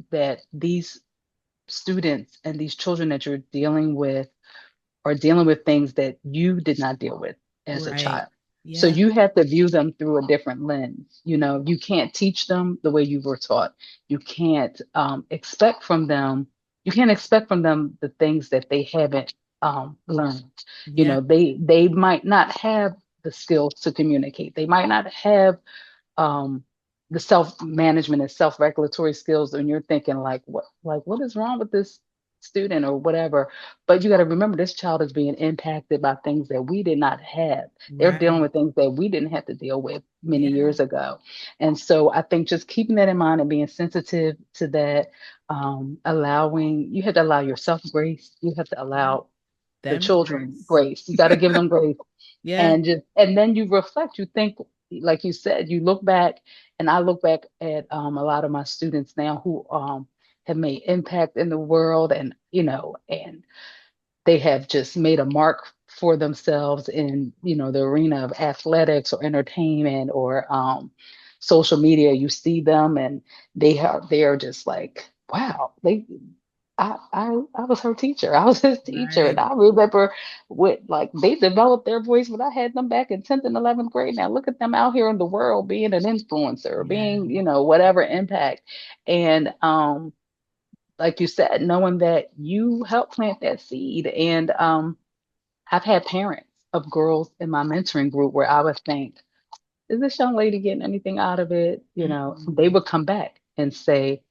[SPEAKER 2] that these students and these children that you're dealing with are dealing with things that you did not deal with as a
[SPEAKER 1] Right.
[SPEAKER 2] child. So
[SPEAKER 1] Yeah.
[SPEAKER 2] you have to view them through a different lens. You can't teach them the way you were taught. You can't expect from them. You can't expect from them the things that they haven't learned.
[SPEAKER 1] Yeah.
[SPEAKER 2] They might not have the skills to communicate. They might not have um, the self management and self regulatory skills. And you're thinking like, what is wrong with this student or whatever. But you got to remember, this child is being impacted by things that we did not have. They're dealing
[SPEAKER 1] Right.
[SPEAKER 2] with things that we didn't have to deal with many
[SPEAKER 1] Yeah.
[SPEAKER 2] years ago. And so I think just keeping that in mind and being sensitive to that, allowing, you have to allow yourself grace. You have to
[SPEAKER 1] Yeah.
[SPEAKER 2] allow the
[SPEAKER 1] Them
[SPEAKER 2] children
[SPEAKER 1] grace.
[SPEAKER 2] grace. You got to give them grace.
[SPEAKER 1] Yeah.
[SPEAKER 2] And then you reflect, you think, like you said, you look back, and I look back at a lot of my students now who have made impact in the world, and and they have just made a mark for themselves in the arena of athletics or entertainment or social media. You see them, and they are just like, wow, I was her teacher. I was his teacher. And
[SPEAKER 1] Right.
[SPEAKER 2] I remember like they developed their voice when I had them back in 10th and 11th grade. Now look at them out here in the world being an influencer, or
[SPEAKER 1] Yeah.
[SPEAKER 2] being, whatever impact. And like you said, knowing that you helped plant that seed. And I've had parents of girls in my mentoring group where I would think, is this young lady getting anything out of it? They
[SPEAKER 1] Mm.
[SPEAKER 2] would come back and say,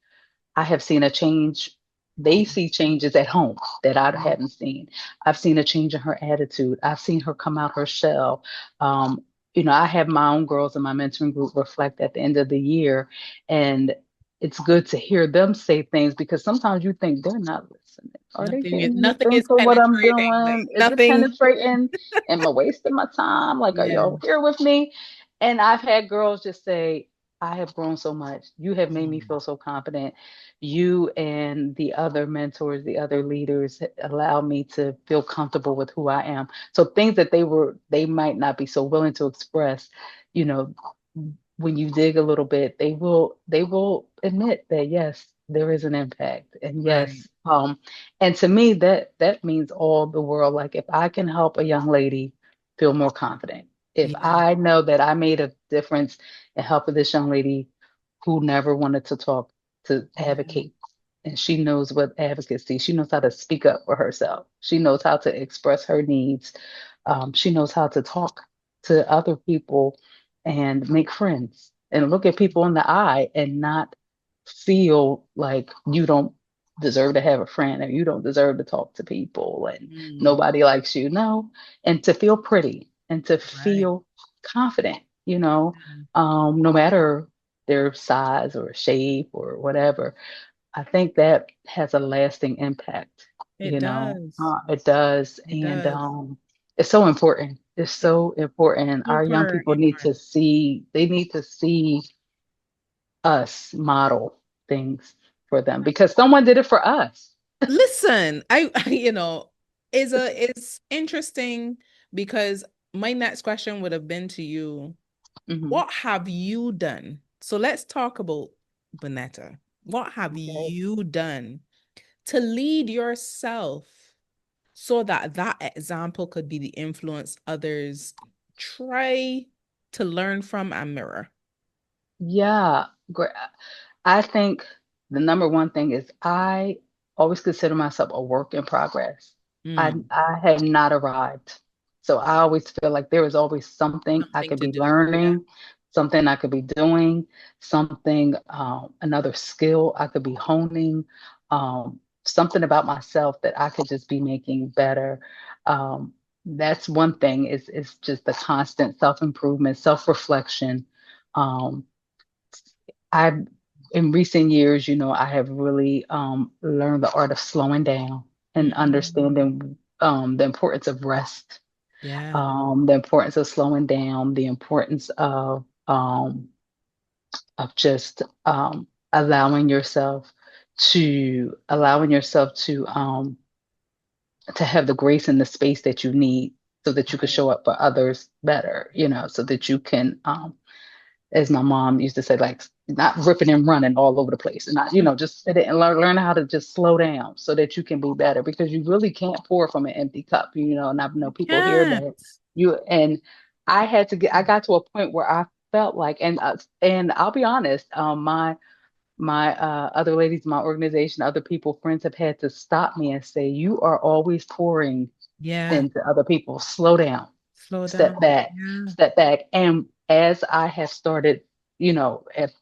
[SPEAKER 2] I have seen a change. They
[SPEAKER 1] Yeah.
[SPEAKER 2] see changes at home that I
[SPEAKER 1] Yeah.
[SPEAKER 2] hadn't seen. I've seen a change in her attitude. I've seen her come out her shell. Um, I have my own girls in my mentoring group reflect at the end of the year, and it's good to hear them say things, because sometimes you think they're not listening. Are they getting
[SPEAKER 1] Nothing
[SPEAKER 2] anything
[SPEAKER 1] is
[SPEAKER 2] for what I'm
[SPEAKER 1] penetrating. Like
[SPEAKER 2] doing? Is it
[SPEAKER 1] nothing.
[SPEAKER 2] penetrating? Am I wasting my time? Like, are
[SPEAKER 1] Yeah.
[SPEAKER 2] y'all here with me? And I've had girls just say, I have grown so much. You have made me
[SPEAKER 1] Mm.
[SPEAKER 2] feel so confident. You and the other mentors, the other leaders allow me to feel comfortable with who I am. So things that they might not be so willing to express, you know, when you dig a little bit, they will admit that yes, there is an impact. And
[SPEAKER 1] Right.
[SPEAKER 2] yes, and to me that means all the world. Like, if I can help a young lady feel more confident, if
[SPEAKER 1] Yeah.
[SPEAKER 2] I know that I made a difference in helping this young lady who never wanted to talk, to
[SPEAKER 1] Yeah.
[SPEAKER 2] advocate. And she knows what advocacy, she knows how to speak up for herself. She knows how to express her needs. She knows how to talk to other people and make friends and look at people in the eye and not feel like you don't deserve to have a friend, or you don't deserve to talk to people and
[SPEAKER 1] Mm.
[SPEAKER 2] nobody likes you. No, and to feel pretty and to
[SPEAKER 1] Right.
[SPEAKER 2] feel confident,
[SPEAKER 1] Yeah.
[SPEAKER 2] no matter their size or shape or whatever. I think that has a lasting impact.
[SPEAKER 1] It does.
[SPEAKER 2] It does.
[SPEAKER 1] It
[SPEAKER 2] And
[SPEAKER 1] does.
[SPEAKER 2] it's so important. It's
[SPEAKER 1] It's
[SPEAKER 2] so important. Our young
[SPEAKER 1] super
[SPEAKER 2] people need to
[SPEAKER 1] important.
[SPEAKER 2] see, they need to see us model things for them, because someone did it for us.
[SPEAKER 1] Listen, is interesting because my next question would have been to you,
[SPEAKER 2] Hmm.
[SPEAKER 1] what have you done? So let's talk about Vonetta. What have
[SPEAKER 2] Okay.
[SPEAKER 1] you done to lead yourself so that that example could be the influence others try to learn from and mirror?
[SPEAKER 2] Yeah. Great. I think the number one thing is, I always consider myself a work in progress.
[SPEAKER 1] Mm,
[SPEAKER 2] I have not arrived. So I always feel like there is always something I
[SPEAKER 1] something
[SPEAKER 2] could
[SPEAKER 1] to
[SPEAKER 2] be
[SPEAKER 1] do. Yeah.
[SPEAKER 2] learning, something I could be doing, something, another skill I could be honing, something about myself that I could just be making better. That's one thing, is just the constant self-improvement, self-reflection. Um, I've in recent years, I have really learned the art of slowing down and
[SPEAKER 1] Mm,
[SPEAKER 2] understanding the importance of rest,
[SPEAKER 1] yeah.
[SPEAKER 2] the importance of slowing down, the importance of just allowing yourself to have the grace and the space that you need, so that you can
[SPEAKER 1] Right.
[SPEAKER 2] show up for others better, so that you can, as my mom used to say, like, not ripping and running all over the place, and not,
[SPEAKER 1] Mm,
[SPEAKER 2] just sit it and learn how to just slow down so that you can be better, because you really can't pour from an empty cup, and I know people hear
[SPEAKER 1] can't.
[SPEAKER 2] that and I got to a point where I felt like, and I'll be honest, my other ladies in my organization, other people, friends, have had to stop me and say, you are always pouring
[SPEAKER 1] Yeah.
[SPEAKER 2] into other people. Slow down,
[SPEAKER 1] Slow
[SPEAKER 2] step
[SPEAKER 1] down.
[SPEAKER 2] back,
[SPEAKER 1] Yeah.
[SPEAKER 2] step back. And as I have started, if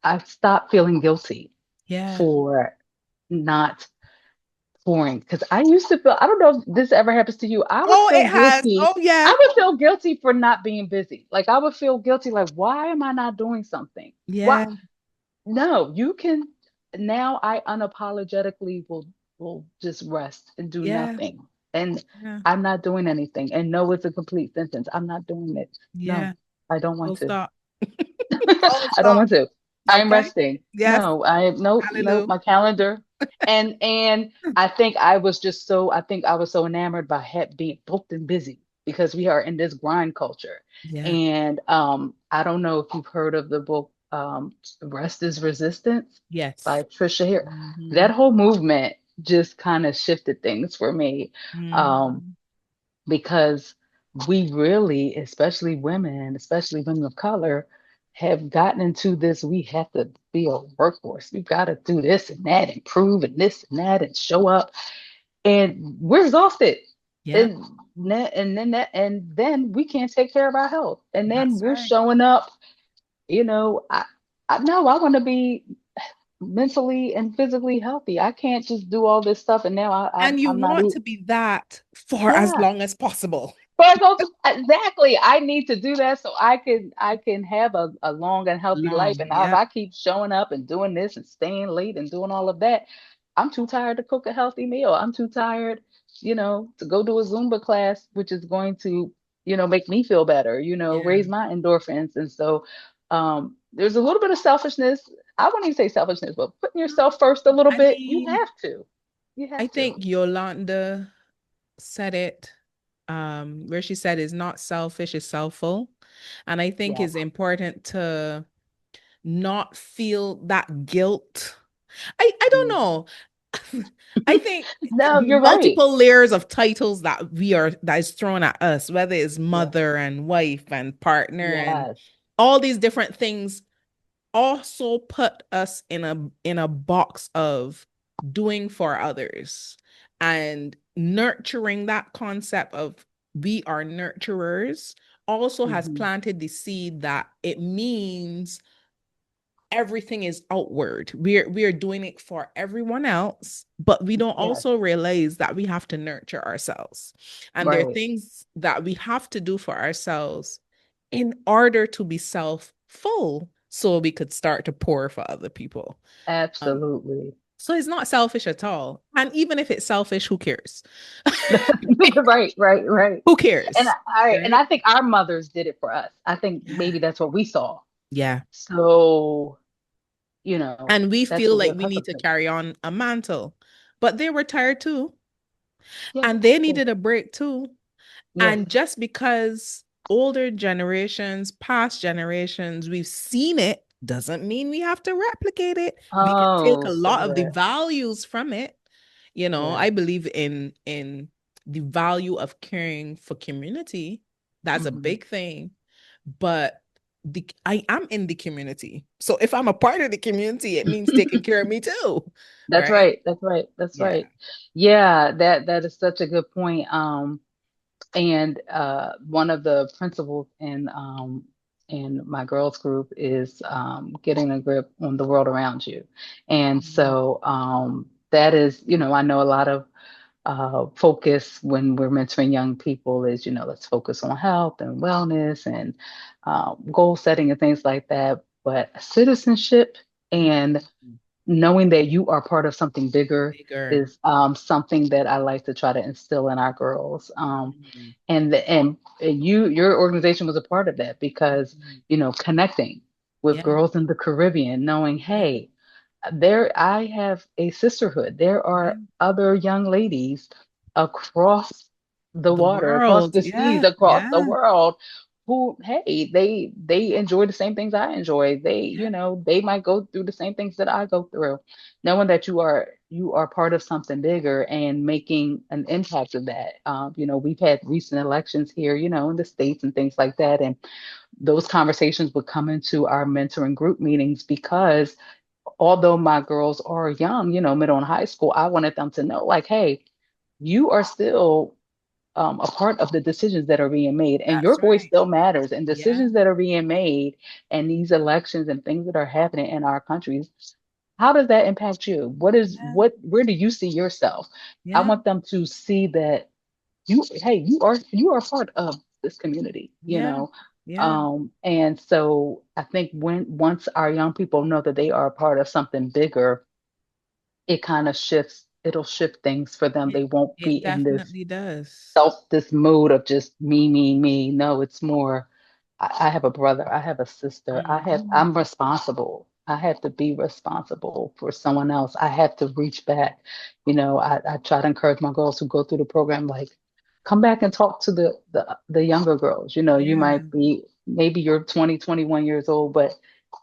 [SPEAKER 2] I stopped feeling guilty
[SPEAKER 1] Yeah.
[SPEAKER 2] for not boring because I used to feel, I don't know if this ever happens to you. I would
[SPEAKER 1] Oh,
[SPEAKER 2] feel
[SPEAKER 1] it has.
[SPEAKER 2] guilty.
[SPEAKER 1] Oh, yeah.
[SPEAKER 2] I would feel guilty for not being busy. Like I would feel guilty, like, why am I not doing something? Why?
[SPEAKER 1] Yeah.
[SPEAKER 2] No, you can now I unapologetically will just rest and do
[SPEAKER 1] Yeah.
[SPEAKER 2] nothing. And
[SPEAKER 1] Yeah.
[SPEAKER 2] I'm not doing anything. And no, it's a complete sentence. I'm not doing it. No,
[SPEAKER 1] Yeah.
[SPEAKER 2] I don't want
[SPEAKER 1] Full
[SPEAKER 2] to.
[SPEAKER 1] stop. Full
[SPEAKER 2] I don't
[SPEAKER 1] stop.
[SPEAKER 2] want to. I'm
[SPEAKER 1] Okay.
[SPEAKER 2] resting.
[SPEAKER 1] Yes.
[SPEAKER 2] No, I no,
[SPEAKER 1] Hallelujah.
[SPEAKER 2] my calendar. And I think I was just so I think I was so enamored by being booked and busy because we are in this grind culture.
[SPEAKER 1] Yeah.
[SPEAKER 2] And I don't know if you've heard of the book Rest is Resistance by
[SPEAKER 1] Yes.
[SPEAKER 2] Trisha Hare. That
[SPEAKER 1] Mhm.
[SPEAKER 2] whole movement just kind of shifted things for me. Um,
[SPEAKER 1] Mhm.
[SPEAKER 2] because we really, especially women of color, have gotten into this. We have to be a workforce. We've got to do this and that, and prove and this and that, and show up. And we're exhausted.
[SPEAKER 1] Yeah.
[SPEAKER 2] And then we can't take care of our health. And then
[SPEAKER 1] That's
[SPEAKER 2] we're
[SPEAKER 1] right.
[SPEAKER 2] showing up. I know I want to be mentally and physically healthy. I can't just do all this stuff and now
[SPEAKER 1] And you
[SPEAKER 2] I'm not
[SPEAKER 1] want
[SPEAKER 2] eating.
[SPEAKER 1] to be that for as
[SPEAKER 2] Yeah.
[SPEAKER 1] long as possible.
[SPEAKER 2] So I go to exactly. I need to do that so I can have a long and healthy life.
[SPEAKER 1] Long.
[SPEAKER 2] And now if
[SPEAKER 1] Yeah.
[SPEAKER 2] I keep showing up and doing this and staying late and doing all of that, I'm too tired to cook a healthy meal. I'm too tired, to go to a Zumba class, which is going to, make me feel better,
[SPEAKER 1] Yeah.
[SPEAKER 2] raise my endorphins. And so there's a little bit of selfishness. I wouldn't even say selfishness, but putting yourself first a little
[SPEAKER 1] I
[SPEAKER 2] bit. You
[SPEAKER 1] mean,
[SPEAKER 2] have to. You
[SPEAKER 1] I
[SPEAKER 2] have to.
[SPEAKER 1] think Yolanda said it, where she said is not selfish, is selfful. And I think
[SPEAKER 2] Yeah.
[SPEAKER 1] it's important to not feel that guilt. I don't
[SPEAKER 2] Mhm.
[SPEAKER 1] know. I think
[SPEAKER 2] No,
[SPEAKER 1] the
[SPEAKER 2] you're right.
[SPEAKER 1] multiple layers of titles that is thrown at us, whether it's
[SPEAKER 2] Yeah.
[SPEAKER 1] mother and wife and partner and
[SPEAKER 2] Yes.
[SPEAKER 1] all these different things, also put us in a box of doing for others and nurturing. That concept of we are nurturers also has
[SPEAKER 2] Hmm.
[SPEAKER 1] planted the seed that it means everything is outward. We're doing it for everyone else, but we don't
[SPEAKER 2] Yes.
[SPEAKER 1] also realize that we have to nurture ourselves. And there are
[SPEAKER 2] Right.
[SPEAKER 1] things that we have to do for ourselves in order to be self full so we could start to pour for other people. Um,
[SPEAKER 2] Absolutely.
[SPEAKER 1] so it's not selfish at all. And even if it's selfish, who cares?
[SPEAKER 2] Right, right, right.
[SPEAKER 1] Who
[SPEAKER 2] And
[SPEAKER 1] cares?
[SPEAKER 2] I
[SPEAKER 1] Right?
[SPEAKER 2] think our mothers did it for us. I think
[SPEAKER 1] Yeah.
[SPEAKER 2] maybe that's what we saw.
[SPEAKER 1] Yeah.
[SPEAKER 2] So,
[SPEAKER 1] And we
[SPEAKER 2] that's
[SPEAKER 1] feel
[SPEAKER 2] what we're
[SPEAKER 1] like we need
[SPEAKER 2] accustomed
[SPEAKER 1] to
[SPEAKER 2] to.
[SPEAKER 1] carry on a mantle. But they were tired too.
[SPEAKER 2] Yeah.
[SPEAKER 1] And they
[SPEAKER 2] Yeah.
[SPEAKER 1] needed a break too.
[SPEAKER 2] Yes.
[SPEAKER 1] And just because older generations, past generations, we've seen it, doesn't mean we have to replicate it. We can take
[SPEAKER 2] Oh,
[SPEAKER 1] a
[SPEAKER 2] say
[SPEAKER 1] lot of the
[SPEAKER 2] that.
[SPEAKER 1] values from it.
[SPEAKER 2] Yeah.
[SPEAKER 1] I believe in the value of caring for community. That's a
[SPEAKER 2] Hmm.
[SPEAKER 1] big thing. But I am in the community. So if I'm a part of the community, it means taking care of me too.
[SPEAKER 2] That's
[SPEAKER 1] Right?
[SPEAKER 2] right. That's right. That's
[SPEAKER 1] Yeah.
[SPEAKER 2] right. Yeah, that is such a good point. And one of the principles in my girls group is getting a grip on the world around you. And
[SPEAKER 1] Mhm.
[SPEAKER 2] so that is, I know a lot of focus when we're mentoring young people is, let's focus on health and wellness and goal setting and things like that. But citizenship and
[SPEAKER 1] Mhm.
[SPEAKER 2] knowing that you are part of something bigger
[SPEAKER 1] Bigger.
[SPEAKER 2] is something that I like to try to instill in our girls.
[SPEAKER 1] Mhm.
[SPEAKER 2] And your organization was a part of that because
[SPEAKER 1] Mhm.
[SPEAKER 2] connecting with
[SPEAKER 1] Yeah.
[SPEAKER 2] girls in the Caribbean, knowing,
[SPEAKER 1] Yeah.
[SPEAKER 2] hey, there I have a sisterhood. There
[SPEAKER 1] Yeah.
[SPEAKER 2] are other young ladies across the
[SPEAKER 1] The
[SPEAKER 2] water, across
[SPEAKER 1] world.
[SPEAKER 2] the seas,
[SPEAKER 1] Yeah.
[SPEAKER 2] across the
[SPEAKER 1] Yeah.
[SPEAKER 2] world who, hey, they enjoy the same things I enjoy.
[SPEAKER 1] Yeah.
[SPEAKER 2] They might go through the same things that I go through. Knowing that you are part of something bigger and making an impact of that. We've had recent elections here, in the States and things like that. And those conversations would come into our mentoring group meetings because although my girls are young, middle and high school, I wanted them to know, like, hey, you are still a part of the decisions that are being made, and your
[SPEAKER 1] That's
[SPEAKER 2] voice
[SPEAKER 1] right.
[SPEAKER 2] still matters. And
[SPEAKER 1] Yeah.
[SPEAKER 2] decisions that are being made, and these elections and things that are happening in our countries, how does that impact you?
[SPEAKER 1] Yeah.
[SPEAKER 2] Where do you see yourself? I
[SPEAKER 1] Yeah.
[SPEAKER 2] want them to see that hey, you are part of this community,
[SPEAKER 1] Yeah. Yeah.
[SPEAKER 2] and so I think once our young people know that they are a part of something bigger, it kind of shifts, it'll shift things for them.
[SPEAKER 1] It,
[SPEAKER 2] They won't be
[SPEAKER 1] it
[SPEAKER 2] in this
[SPEAKER 1] definitely does.
[SPEAKER 2] this mode of just me. No, it's more, I have a brother, I have a sister,
[SPEAKER 1] Mhm.
[SPEAKER 2] I'm responsible. I have to be responsible for someone else. I have to reach back. I try to encourage my girls who go through the program, like, come back and talk to the younger girls. You
[SPEAKER 1] Yeah,
[SPEAKER 2] might be, maybe you're 20, 21 years old, but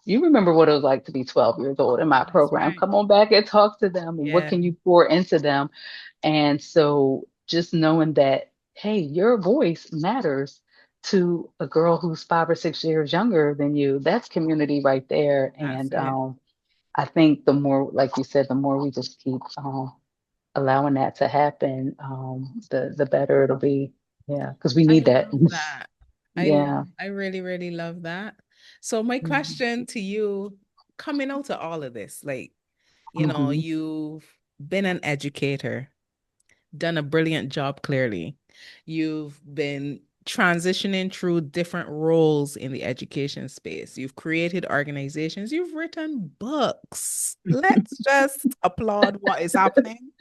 [SPEAKER 2] you remember what it was like to be 12 years old in my
[SPEAKER 1] that's
[SPEAKER 2] program.
[SPEAKER 1] right.
[SPEAKER 2] Come on back and talk to them. And what
[SPEAKER 1] Yeah,
[SPEAKER 2] can you pour into them? And so just knowing that, hey, your voice matters to a girl who's 5 or 6 years younger than you, that's community right there.
[SPEAKER 1] that's
[SPEAKER 2] And
[SPEAKER 1] it.
[SPEAKER 2] I think the more, like you said, the more we just keep allowing that to happen, the better it'll be. Yeah, because we
[SPEAKER 1] I
[SPEAKER 2] need that.
[SPEAKER 1] love that.
[SPEAKER 2] Yeah.
[SPEAKER 1] I really, really love that. So my question to you, coming out of all of this, like,
[SPEAKER 2] Mm-hmm.
[SPEAKER 1] you've been an educator, done a brilliant job, clearly. You've been transitioning through different roles in the education space. You've created organizations, you've written books. Let's just applaud what is happening.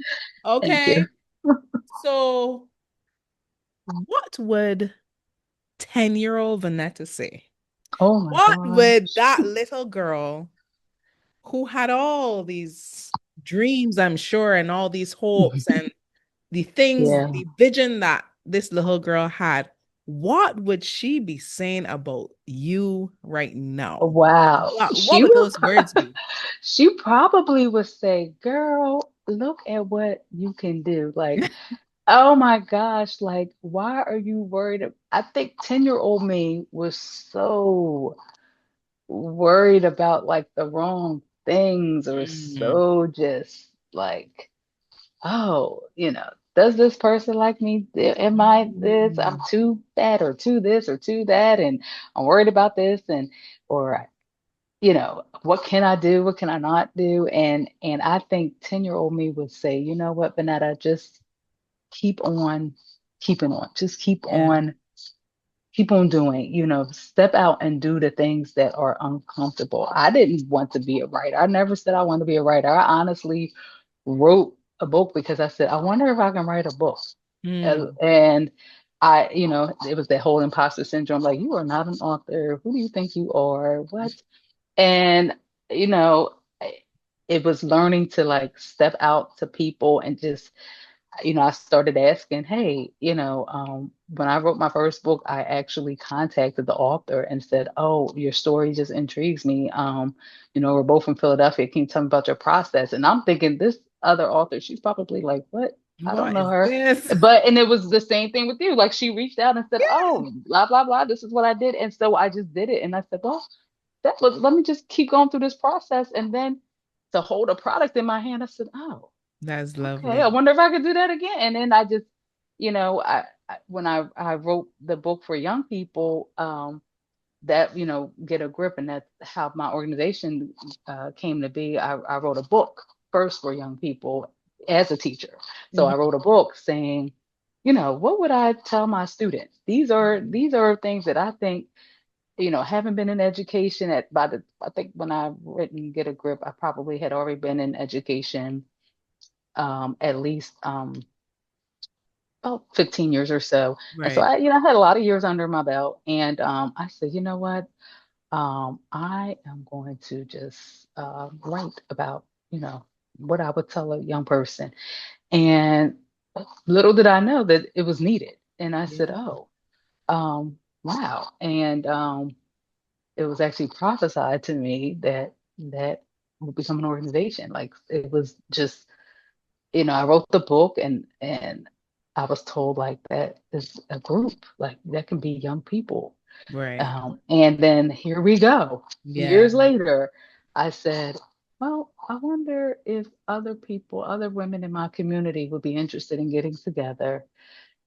[SPEAKER 2] Thank you.
[SPEAKER 1] Okay. So, what would 10-year-old Vonetta say?
[SPEAKER 2] Oh my
[SPEAKER 1] What would
[SPEAKER 2] gosh.
[SPEAKER 1] that little girl who had all these dreams, I'm sure, and all these hopes and the things,
[SPEAKER 2] Yeah.
[SPEAKER 1] the vision that this little girl had, what would she be saying about you right now?
[SPEAKER 2] Wow.
[SPEAKER 1] What would those words be?
[SPEAKER 2] She probably would say, "Girl, look at what you can do." Like, oh my gosh, like, why are you worried? I think 10-year-old me was so worried about like the wrong things, or
[SPEAKER 1] Mm,
[SPEAKER 2] so just like, oh, does this person like me? Am I this? I'm
[SPEAKER 1] mm,
[SPEAKER 2] too bad, or too this, or too that, and I'm worried about this, and or what can I do? What can I not do? And I think 10-year-old me would say, you know what, Vanetta, just keep on keeping on. Just
[SPEAKER 1] yeah.
[SPEAKER 2] keep on doing, step out and do the things that are uncomfortable. I didn't want to be a writer. I never said I wanted to be a writer. I honestly wrote a book because I said, I wonder if I can write a book.
[SPEAKER 1] Mm,
[SPEAKER 2] And it was that whole imposter syndrome. Like, you are not an author. Who do you think you are? What? And, you know, it was learning to like step out to people and just, I started asking, hey, when I wrote my first book, I actually contacted the author and said, oh, your story just intrigues me. We're both from Philadelphia. Can you tell me about your process? And I'm thinking, this other author, she's probably like, what? I don't
[SPEAKER 1] what
[SPEAKER 2] know
[SPEAKER 1] is
[SPEAKER 2] her.
[SPEAKER 1] this?
[SPEAKER 2] And it was the same thing with you. Like, she reached out and said, oh, blah, blah, blah. This is what I did. And so I just did it. And I said, well, let me just keep going through this process. And then to hold a product in my hand, I said, oh,
[SPEAKER 1] That's
[SPEAKER 2] okay, I
[SPEAKER 1] lovely.
[SPEAKER 2] wonder if I could do that again. And then I just, when I wrote the book for young people, that, get a grip, and that's how my organization came to be. I wrote a book first for young people as a teacher. So I
[SPEAKER 1] Mhm.
[SPEAKER 2] wrote a book saying, what would I tell my students? These are things that I think, haven't been in education I think when I written Get a Grip, I probably had already been in education at least about 15 years or so. And so
[SPEAKER 1] Right.
[SPEAKER 2] I had a lot of years under my belt. And I said, you know what? I am going to just write about, what I would tell a young person. And little did I know that it was needed. And I said,
[SPEAKER 1] Yeah.
[SPEAKER 2] oh, wow. And it was actually prophesied to me that would become an organization. Like, it was just, I wrote the book, and I was told, like, that is a group, like, that can be young people.
[SPEAKER 1] Right.
[SPEAKER 2] And then here we go.
[SPEAKER 1] Yeah.
[SPEAKER 2] Years later, I said, well, I wonder if other people, other women in my community would be interested in getting together,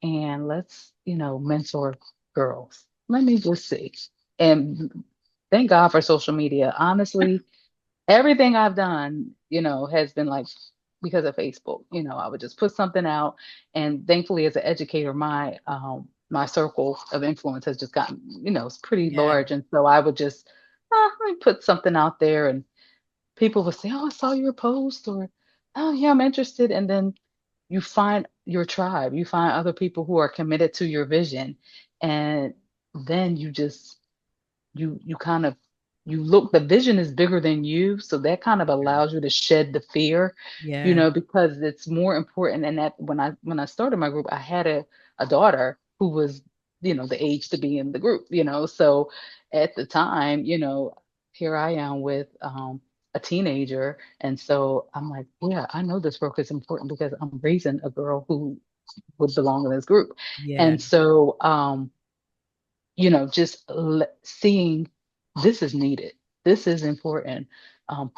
[SPEAKER 2] and let's, mentor girls. Let me just see. And thank God for social media. Honestly, everything I've done, has been like because of Facebook. I would just put something out, and thankfully, as an educator, my circle of influence has just gotten, it's pretty
[SPEAKER 1] Yeah.
[SPEAKER 2] large, and so I would just let me put something out there, and people would say, "Oh, I saw your post," or "Oh, yeah, I'm interested," and then you find your tribe, you find other people who are committed to your vision, and then you kind of you look, the vision is bigger than you, so that kind of allows you to shed the fear,
[SPEAKER 1] Yeah.
[SPEAKER 2] because it's more important. And that when I started my group, I had a daughter who was, the age to be in the group, so at the time, here I am with a teenager, and so I'm like, yeah, I know this work is important because I'm raising a girl who would belong in this group.
[SPEAKER 1] Yeah.
[SPEAKER 2] And so just seeing this is needed. This is important.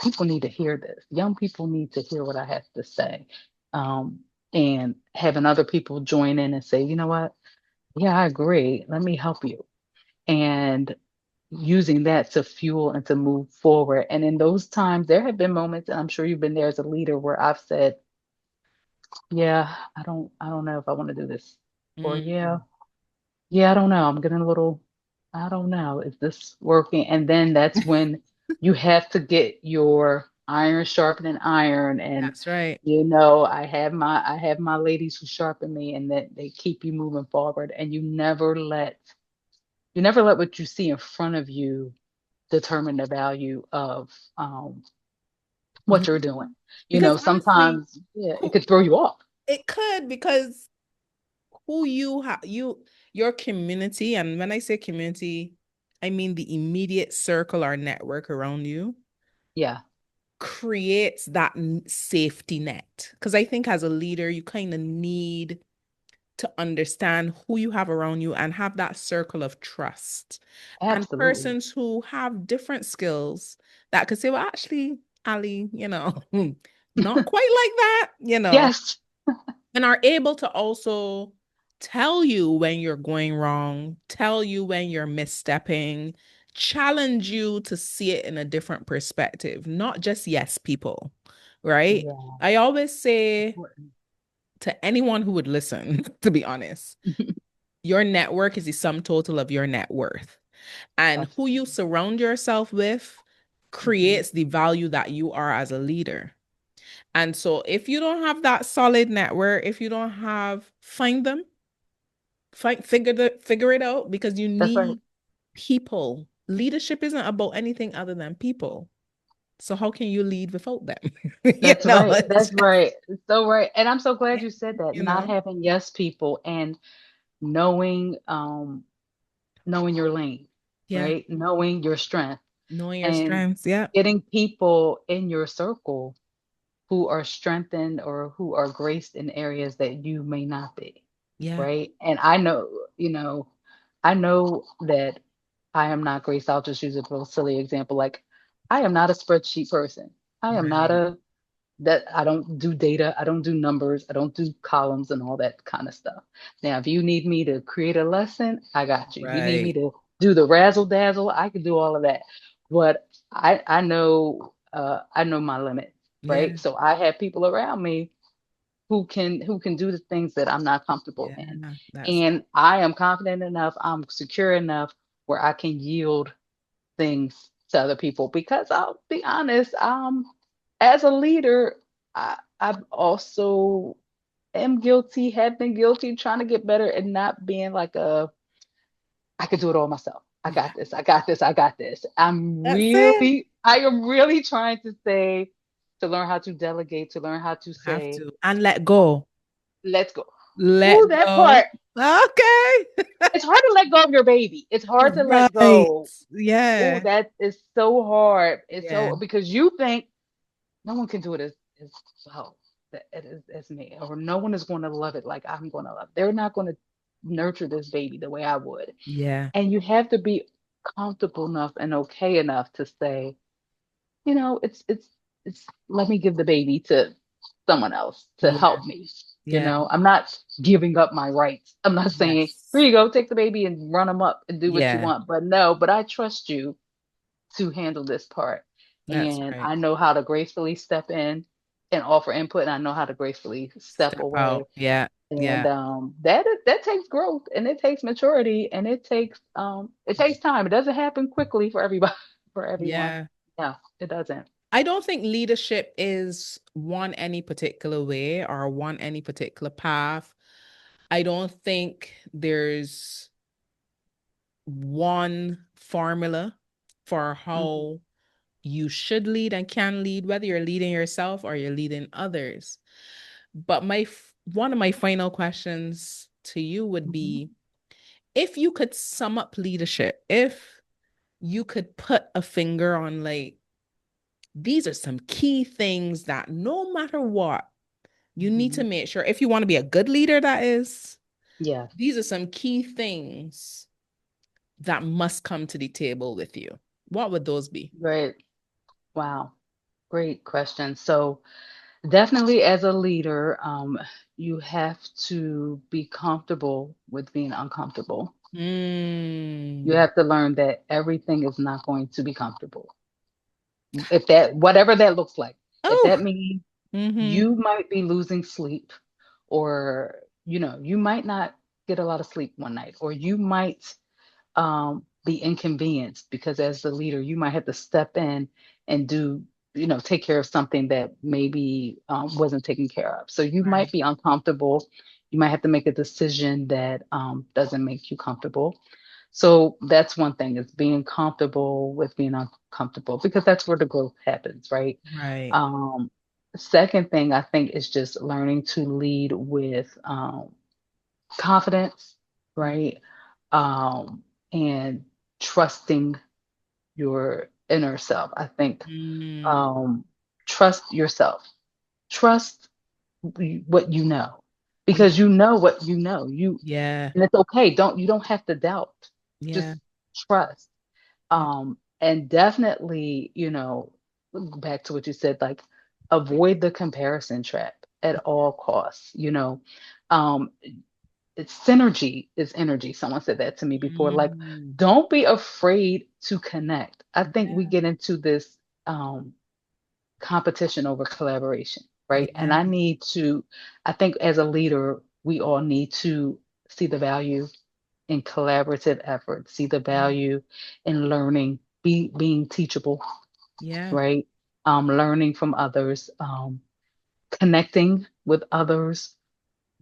[SPEAKER 2] People need to hear this. Young people need to hear what I have to say. Um, and having other people join in and say, you know what? Yeah, I agree. Let me help you. And using that to fuel and to move forward. And in those times, there have been moments, and I'm sure you've been there as a leader, where I've said, yeah, I don't know if I want to do this. Or
[SPEAKER 1] Mm.
[SPEAKER 2] yeah, I don't know. I'm getting a little, I don't know. Is this working? And then that's when you have to get your iron sharpening iron. And,
[SPEAKER 1] That's right.
[SPEAKER 2] I have my ladies who sharpen me, and that they keep you moving forward. And you never let what you see in front of you determine the value of
[SPEAKER 1] Yeah.
[SPEAKER 2] what you're doing.
[SPEAKER 1] Because honestly,
[SPEAKER 2] Sometimes, yeah, it
[SPEAKER 1] who
[SPEAKER 2] could throw you off.
[SPEAKER 1] it could, because who you have your community, and when I say community, I mean the immediate circle or network around you
[SPEAKER 2] Yeah,
[SPEAKER 1] creates that safety net. Because I think as a leader, you kind of need to understand who you have around you and have that circle of trust. And
[SPEAKER 2] absolutely.
[SPEAKER 1] persons who have different skills that could say, well, actually, Ali, not quite like that,
[SPEAKER 2] Yes,
[SPEAKER 1] and are able to also tell you when you're going wrong, tell you when you're misstepping, challenge you to see it in a different perspective, not just yes people, right?
[SPEAKER 2] yeah,
[SPEAKER 1] I always say
[SPEAKER 2] important.
[SPEAKER 1] to anyone who would listen, to be honest, your network is the sum total of your net worth. And who you
[SPEAKER 2] Absolutely.
[SPEAKER 1] surround yourself with
[SPEAKER 2] Mhm.
[SPEAKER 1] creates the value that you are as a leader. And so if you don't have that solid network, if you don't have, find them, figure it out, because you
[SPEAKER 2] That's right.
[SPEAKER 1] need people. Leadership isn't about anything other than people. So how can you lead without them?
[SPEAKER 2] That's right.
[SPEAKER 1] It's
[SPEAKER 2] That's
[SPEAKER 1] just,
[SPEAKER 2] right. So right. And I'm so glad you said that.
[SPEAKER 1] you
[SPEAKER 2] Not
[SPEAKER 1] know,
[SPEAKER 2] having yes people, and knowing your lane,
[SPEAKER 1] yeah,
[SPEAKER 2] right? Knowing your strength,
[SPEAKER 1] knowing your
[SPEAKER 2] and
[SPEAKER 1] strengths. Yeah,
[SPEAKER 2] getting people in your circle who are strengthened or who are graced in areas that you may not be,
[SPEAKER 1] yeah,
[SPEAKER 2] right? And I know that I am not graced. I'll just use a real silly example. Like, I am not a spreadsheet person. I am not
[SPEAKER 1] right,
[SPEAKER 2] a that I don't do data, I don't do numbers, I don't do columns and all that kind of stuff. Now, if you need me to create a lesson, I got you. If you need me
[SPEAKER 1] right.
[SPEAKER 2] to do the razzle dazzle, I can do all of that. But I know my limits,
[SPEAKER 1] Yeah,
[SPEAKER 2] right? So I have people around me who can do the things that I'm not comfortable
[SPEAKER 1] yeah,
[SPEAKER 2] in.
[SPEAKER 1] that's
[SPEAKER 2] And I am confident enough, I'm secure enough where I can yield things to other people, because I'll be honest, as a leader, I've also am guilty, have been guilty, trying to get better and not being like I could do it all myself. I
[SPEAKER 1] yeah,
[SPEAKER 2] got this. I got this. I got this.
[SPEAKER 1] that's it.
[SPEAKER 2] I am really trying to learn how to delegate, to learn how to
[SPEAKER 1] Have
[SPEAKER 2] say,
[SPEAKER 1] to and let go.
[SPEAKER 2] let's go. Ooh,
[SPEAKER 1] Let
[SPEAKER 2] that
[SPEAKER 1] go.
[SPEAKER 2] part.
[SPEAKER 1] Okay.
[SPEAKER 2] It's hard to let go of your baby. It's hard to let
[SPEAKER 1] Right.
[SPEAKER 2] go. Oh,
[SPEAKER 1] Yeah.
[SPEAKER 2] that is so hard. It's
[SPEAKER 1] Yeah.
[SPEAKER 2] so because you think no one can do it as well as me, or no one is going to love it like I'm going to love it. They're not going to nurture this baby the way I would.
[SPEAKER 1] Yeah.
[SPEAKER 2] And you have to be comfortable enough and okay enough to say, it's let me give the baby to someone else to
[SPEAKER 1] Yeah.
[SPEAKER 2] help me.
[SPEAKER 1] Yeah.
[SPEAKER 2] I'm not giving up my rights. I'm not saying, here
[SPEAKER 1] Yes.
[SPEAKER 2] you go, take the baby and run them up and do what you
[SPEAKER 1] Yeah.
[SPEAKER 2] want. But no, but I trust you to handle this part.
[SPEAKER 1] That's
[SPEAKER 2] and
[SPEAKER 1] right.
[SPEAKER 2] I know how to gracefully step in and offer input, and I know how to gracefully step
[SPEAKER 1] Step
[SPEAKER 2] away.
[SPEAKER 1] out. Yeah.
[SPEAKER 2] And
[SPEAKER 1] Yeah.
[SPEAKER 2] that takes growth, and it takes maturity, and it takes time. It doesn't happen quickly for everybody, for everyone.
[SPEAKER 1] Yeah.
[SPEAKER 2] Yeah, it doesn't.
[SPEAKER 1] I don't think leadership is one any particular way or one any particular path. I don't think there's one formula for
[SPEAKER 2] Mhm.
[SPEAKER 1] how you should lead and can lead, whether you're leading yourself or you're leading others. But one of my final questions to you would
[SPEAKER 2] Mhm.
[SPEAKER 1] be, if you could sum up leadership, if you could put a finger on like, these are some key things that no matter what, you need to
[SPEAKER 2] Mhm.
[SPEAKER 1] make sure, if you want to be a good leader, that is,
[SPEAKER 2] Yeah.
[SPEAKER 1] these are some key things that must come to the table with you. What would those be?
[SPEAKER 2] Great. Wow. Great question. So definitely as a leader, you have to be comfortable with being uncomfortable. You
[SPEAKER 1] Mm.
[SPEAKER 2] have to learn that everything is not going to be comfortable. If that, whatever that looks like, if that
[SPEAKER 1] Oh,
[SPEAKER 2] means
[SPEAKER 1] mm-hmm.
[SPEAKER 2] you might be losing sleep, or, you might not get a lot of sleep one night, or you might be inconvenienced because as the leader, you might have to step in and take care of something that maybe wasn't taken care of. So you might
[SPEAKER 1] Right,
[SPEAKER 2] be uncomfortable. You might have to make a decision that doesn't make you comfortable. So that's one thing, is being comfortable with being uncomfortable, because that's where the growth happens, right?
[SPEAKER 1] right.
[SPEAKER 2] Um, Second thing I think is just learning to lead with confidence,
[SPEAKER 1] Mm,
[SPEAKER 2] right? And trusting your inner self. I think
[SPEAKER 1] mm,
[SPEAKER 2] um, trust yourself. Trust what you know,
[SPEAKER 1] yeah,
[SPEAKER 2] because you know what you know.
[SPEAKER 1] yeah,
[SPEAKER 2] And it's okay. You don't have to doubt.
[SPEAKER 1] yeah,
[SPEAKER 2] Just trust.
[SPEAKER 1] yeah.
[SPEAKER 2] And definitely, back to what you said, like, avoid the comparison trap at all costs. Um, it's synergy is energy. Someone said that to me before. Like,
[SPEAKER 1] Mm,
[SPEAKER 2] don't be afraid to connect. I think we
[SPEAKER 1] yeah,
[SPEAKER 2] get into this competition over collaboration, right? And
[SPEAKER 1] yeah,
[SPEAKER 2] I think as a leader, we all need to see the value in collaborative effort, see the
[SPEAKER 1] yeah,
[SPEAKER 2] value in learning, being teachable,
[SPEAKER 1] yeah,
[SPEAKER 2] right? Learning from others, connecting with others,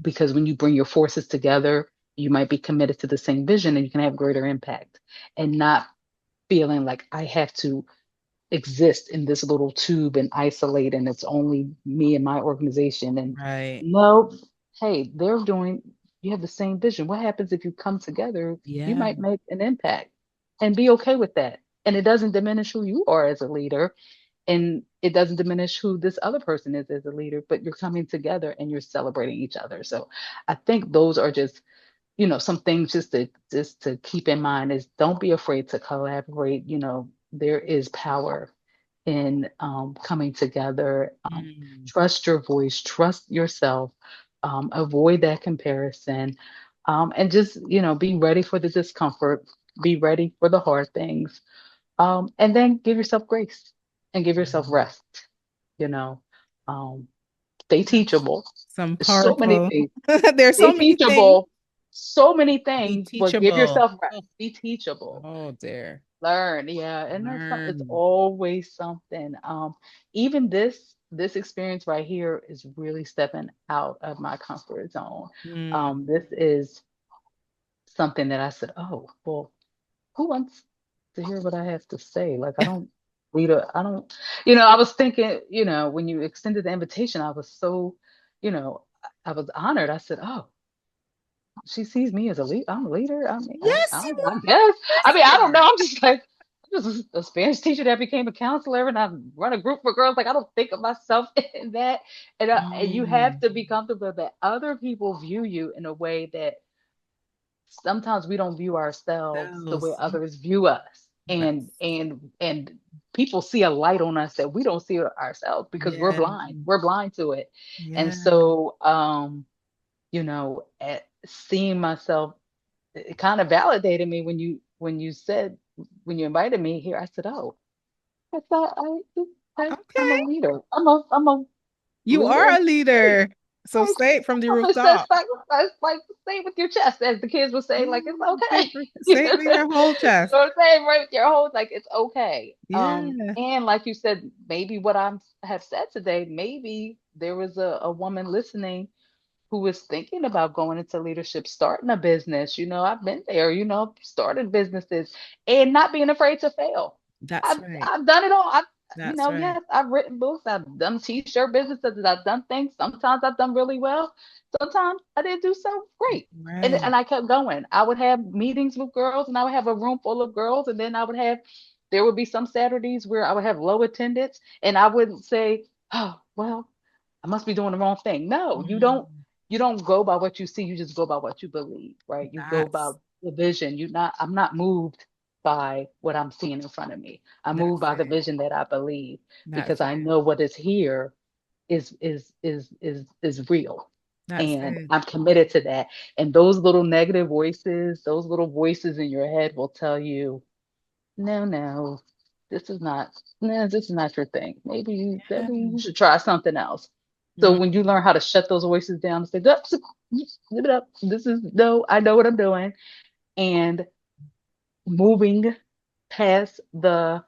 [SPEAKER 2] because when you bring your forces together, you might be committed to the same vision, and you can have greater impact, and not feeling like I have to exist in this little tube and isolate, and it's only me and my organization. And
[SPEAKER 1] right.
[SPEAKER 2] no, hey, you have the same vision. What happens if you come together? You
[SPEAKER 1] Yeah,
[SPEAKER 2] might make an impact, and be okay with that. And it doesn't diminish who you are as a leader, and it doesn't diminish who this other person is as a leader, but you're coming together and you're celebrating each other. So I think those are just, some things just to keep in mind, is don't be afraid to collaborate. There is power in coming together.
[SPEAKER 1] mm,
[SPEAKER 2] Trust your voice, trust yourself, avoid that comparison, and just, be ready for the discomfort, be ready for the hard things, and then give yourself grace and give yourself
[SPEAKER 1] yeah.
[SPEAKER 2] rest. You know, um, Stay
[SPEAKER 1] That's
[SPEAKER 2] teachable.
[SPEAKER 1] some
[SPEAKER 2] There's so many
[SPEAKER 1] powerful.
[SPEAKER 2] things.
[SPEAKER 1] There's
[SPEAKER 2] Stay
[SPEAKER 1] so many things.
[SPEAKER 2] teachable. So many
[SPEAKER 1] Be
[SPEAKER 2] things, but give
[SPEAKER 1] teachable.
[SPEAKER 2] yourself rest.
[SPEAKER 1] Oh,
[SPEAKER 2] Be teachable.
[SPEAKER 1] oh dear.
[SPEAKER 2] Learn, yeah, and it's
[SPEAKER 1] Learn.
[SPEAKER 2] always something. Even this experience right here is really stepping out of my comfort zone.
[SPEAKER 1] Mm,
[SPEAKER 2] This is something that I said, oh, well, who wants to hear what I have to say? Like, I don't, I was thinking, when you extended the invitation, I was so, you know, I was honored. I said, oh, she sees me as a lead. I'm a leader. I mean,
[SPEAKER 1] yes, you
[SPEAKER 2] I guess.
[SPEAKER 1] are. Yes,
[SPEAKER 2] I mean,
[SPEAKER 1] you
[SPEAKER 2] I don't know.
[SPEAKER 1] are.
[SPEAKER 2] I'm just like, I'm just a Spanish teacher that became a counselor, and I run a group for girls. Like, I don't think of myself in that. And you have
[SPEAKER 1] Mm,
[SPEAKER 2] to be comfortable that other people view you in a way that sometimes we don't view ourselves the way
[SPEAKER 1] those.
[SPEAKER 2] others view us.
[SPEAKER 1] That's
[SPEAKER 2] And people see a light on us that we don't see ourselves, because we're
[SPEAKER 1] yeah,
[SPEAKER 2] blind. We're blind to it. And
[SPEAKER 1] yeah.
[SPEAKER 2] so seeing myself, it kind of validated me when you invited me here. I said, oh, I thought I'm a
[SPEAKER 1] Okay.
[SPEAKER 2] leader. I'm a
[SPEAKER 1] You are
[SPEAKER 2] leader.
[SPEAKER 1] a leader. So
[SPEAKER 2] Like,
[SPEAKER 1] say it from the
[SPEAKER 2] it says
[SPEAKER 1] rooftop.
[SPEAKER 2] sacrifice, like say it with your chest, as the kids would say, like it's
[SPEAKER 1] Yeah.
[SPEAKER 2] okay.
[SPEAKER 1] Say it with your whole
[SPEAKER 2] You
[SPEAKER 1] chest.
[SPEAKER 2] know what I'm saying? Right with your whole, like it's okay.
[SPEAKER 1] Yeah.
[SPEAKER 2] And like you said, maybe what I have said today, maybe there was a woman listening who was thinking about going into leadership, starting a business. I've been there, started businesses and not being afraid to fail.
[SPEAKER 1] That's right.
[SPEAKER 2] I've done it all.
[SPEAKER 1] That's right.
[SPEAKER 2] Yes, I've written books, I've done t-shirt businesses, I've done things. Sometimes I've done really well. Sometimes I didn't do so great. And
[SPEAKER 1] Right.
[SPEAKER 2] I kept going. I would have meetings with girls and I would have a room full of girls, and then there would be some Saturdays where I would have low attendance and I wouldn't say, oh, well, I must be doing the wrong thing. No,
[SPEAKER 1] Mm,
[SPEAKER 2] you don't go by what you see, you just go by what you believe, right? You go by
[SPEAKER 1] that's
[SPEAKER 2] the vision. I'm not moved by what I'm seeing in front of me. I move
[SPEAKER 1] that's
[SPEAKER 2] by the
[SPEAKER 1] it.
[SPEAKER 2] vision that I believe
[SPEAKER 1] That's
[SPEAKER 2] because I
[SPEAKER 1] it.
[SPEAKER 2] know what is here is real.
[SPEAKER 1] That's
[SPEAKER 2] And
[SPEAKER 1] it.
[SPEAKER 2] I'm committed to that. And those little negative voices, those little voices in your head will tell you, no, no, this is not, no, this is not your thing.
[SPEAKER 1] Yeah.
[SPEAKER 2] Maybe you should try something else. So
[SPEAKER 1] Mm,
[SPEAKER 2] when you learn how to shut those voices down and say, "Duh, give it up. This is no, I know what I'm doing," and moving past the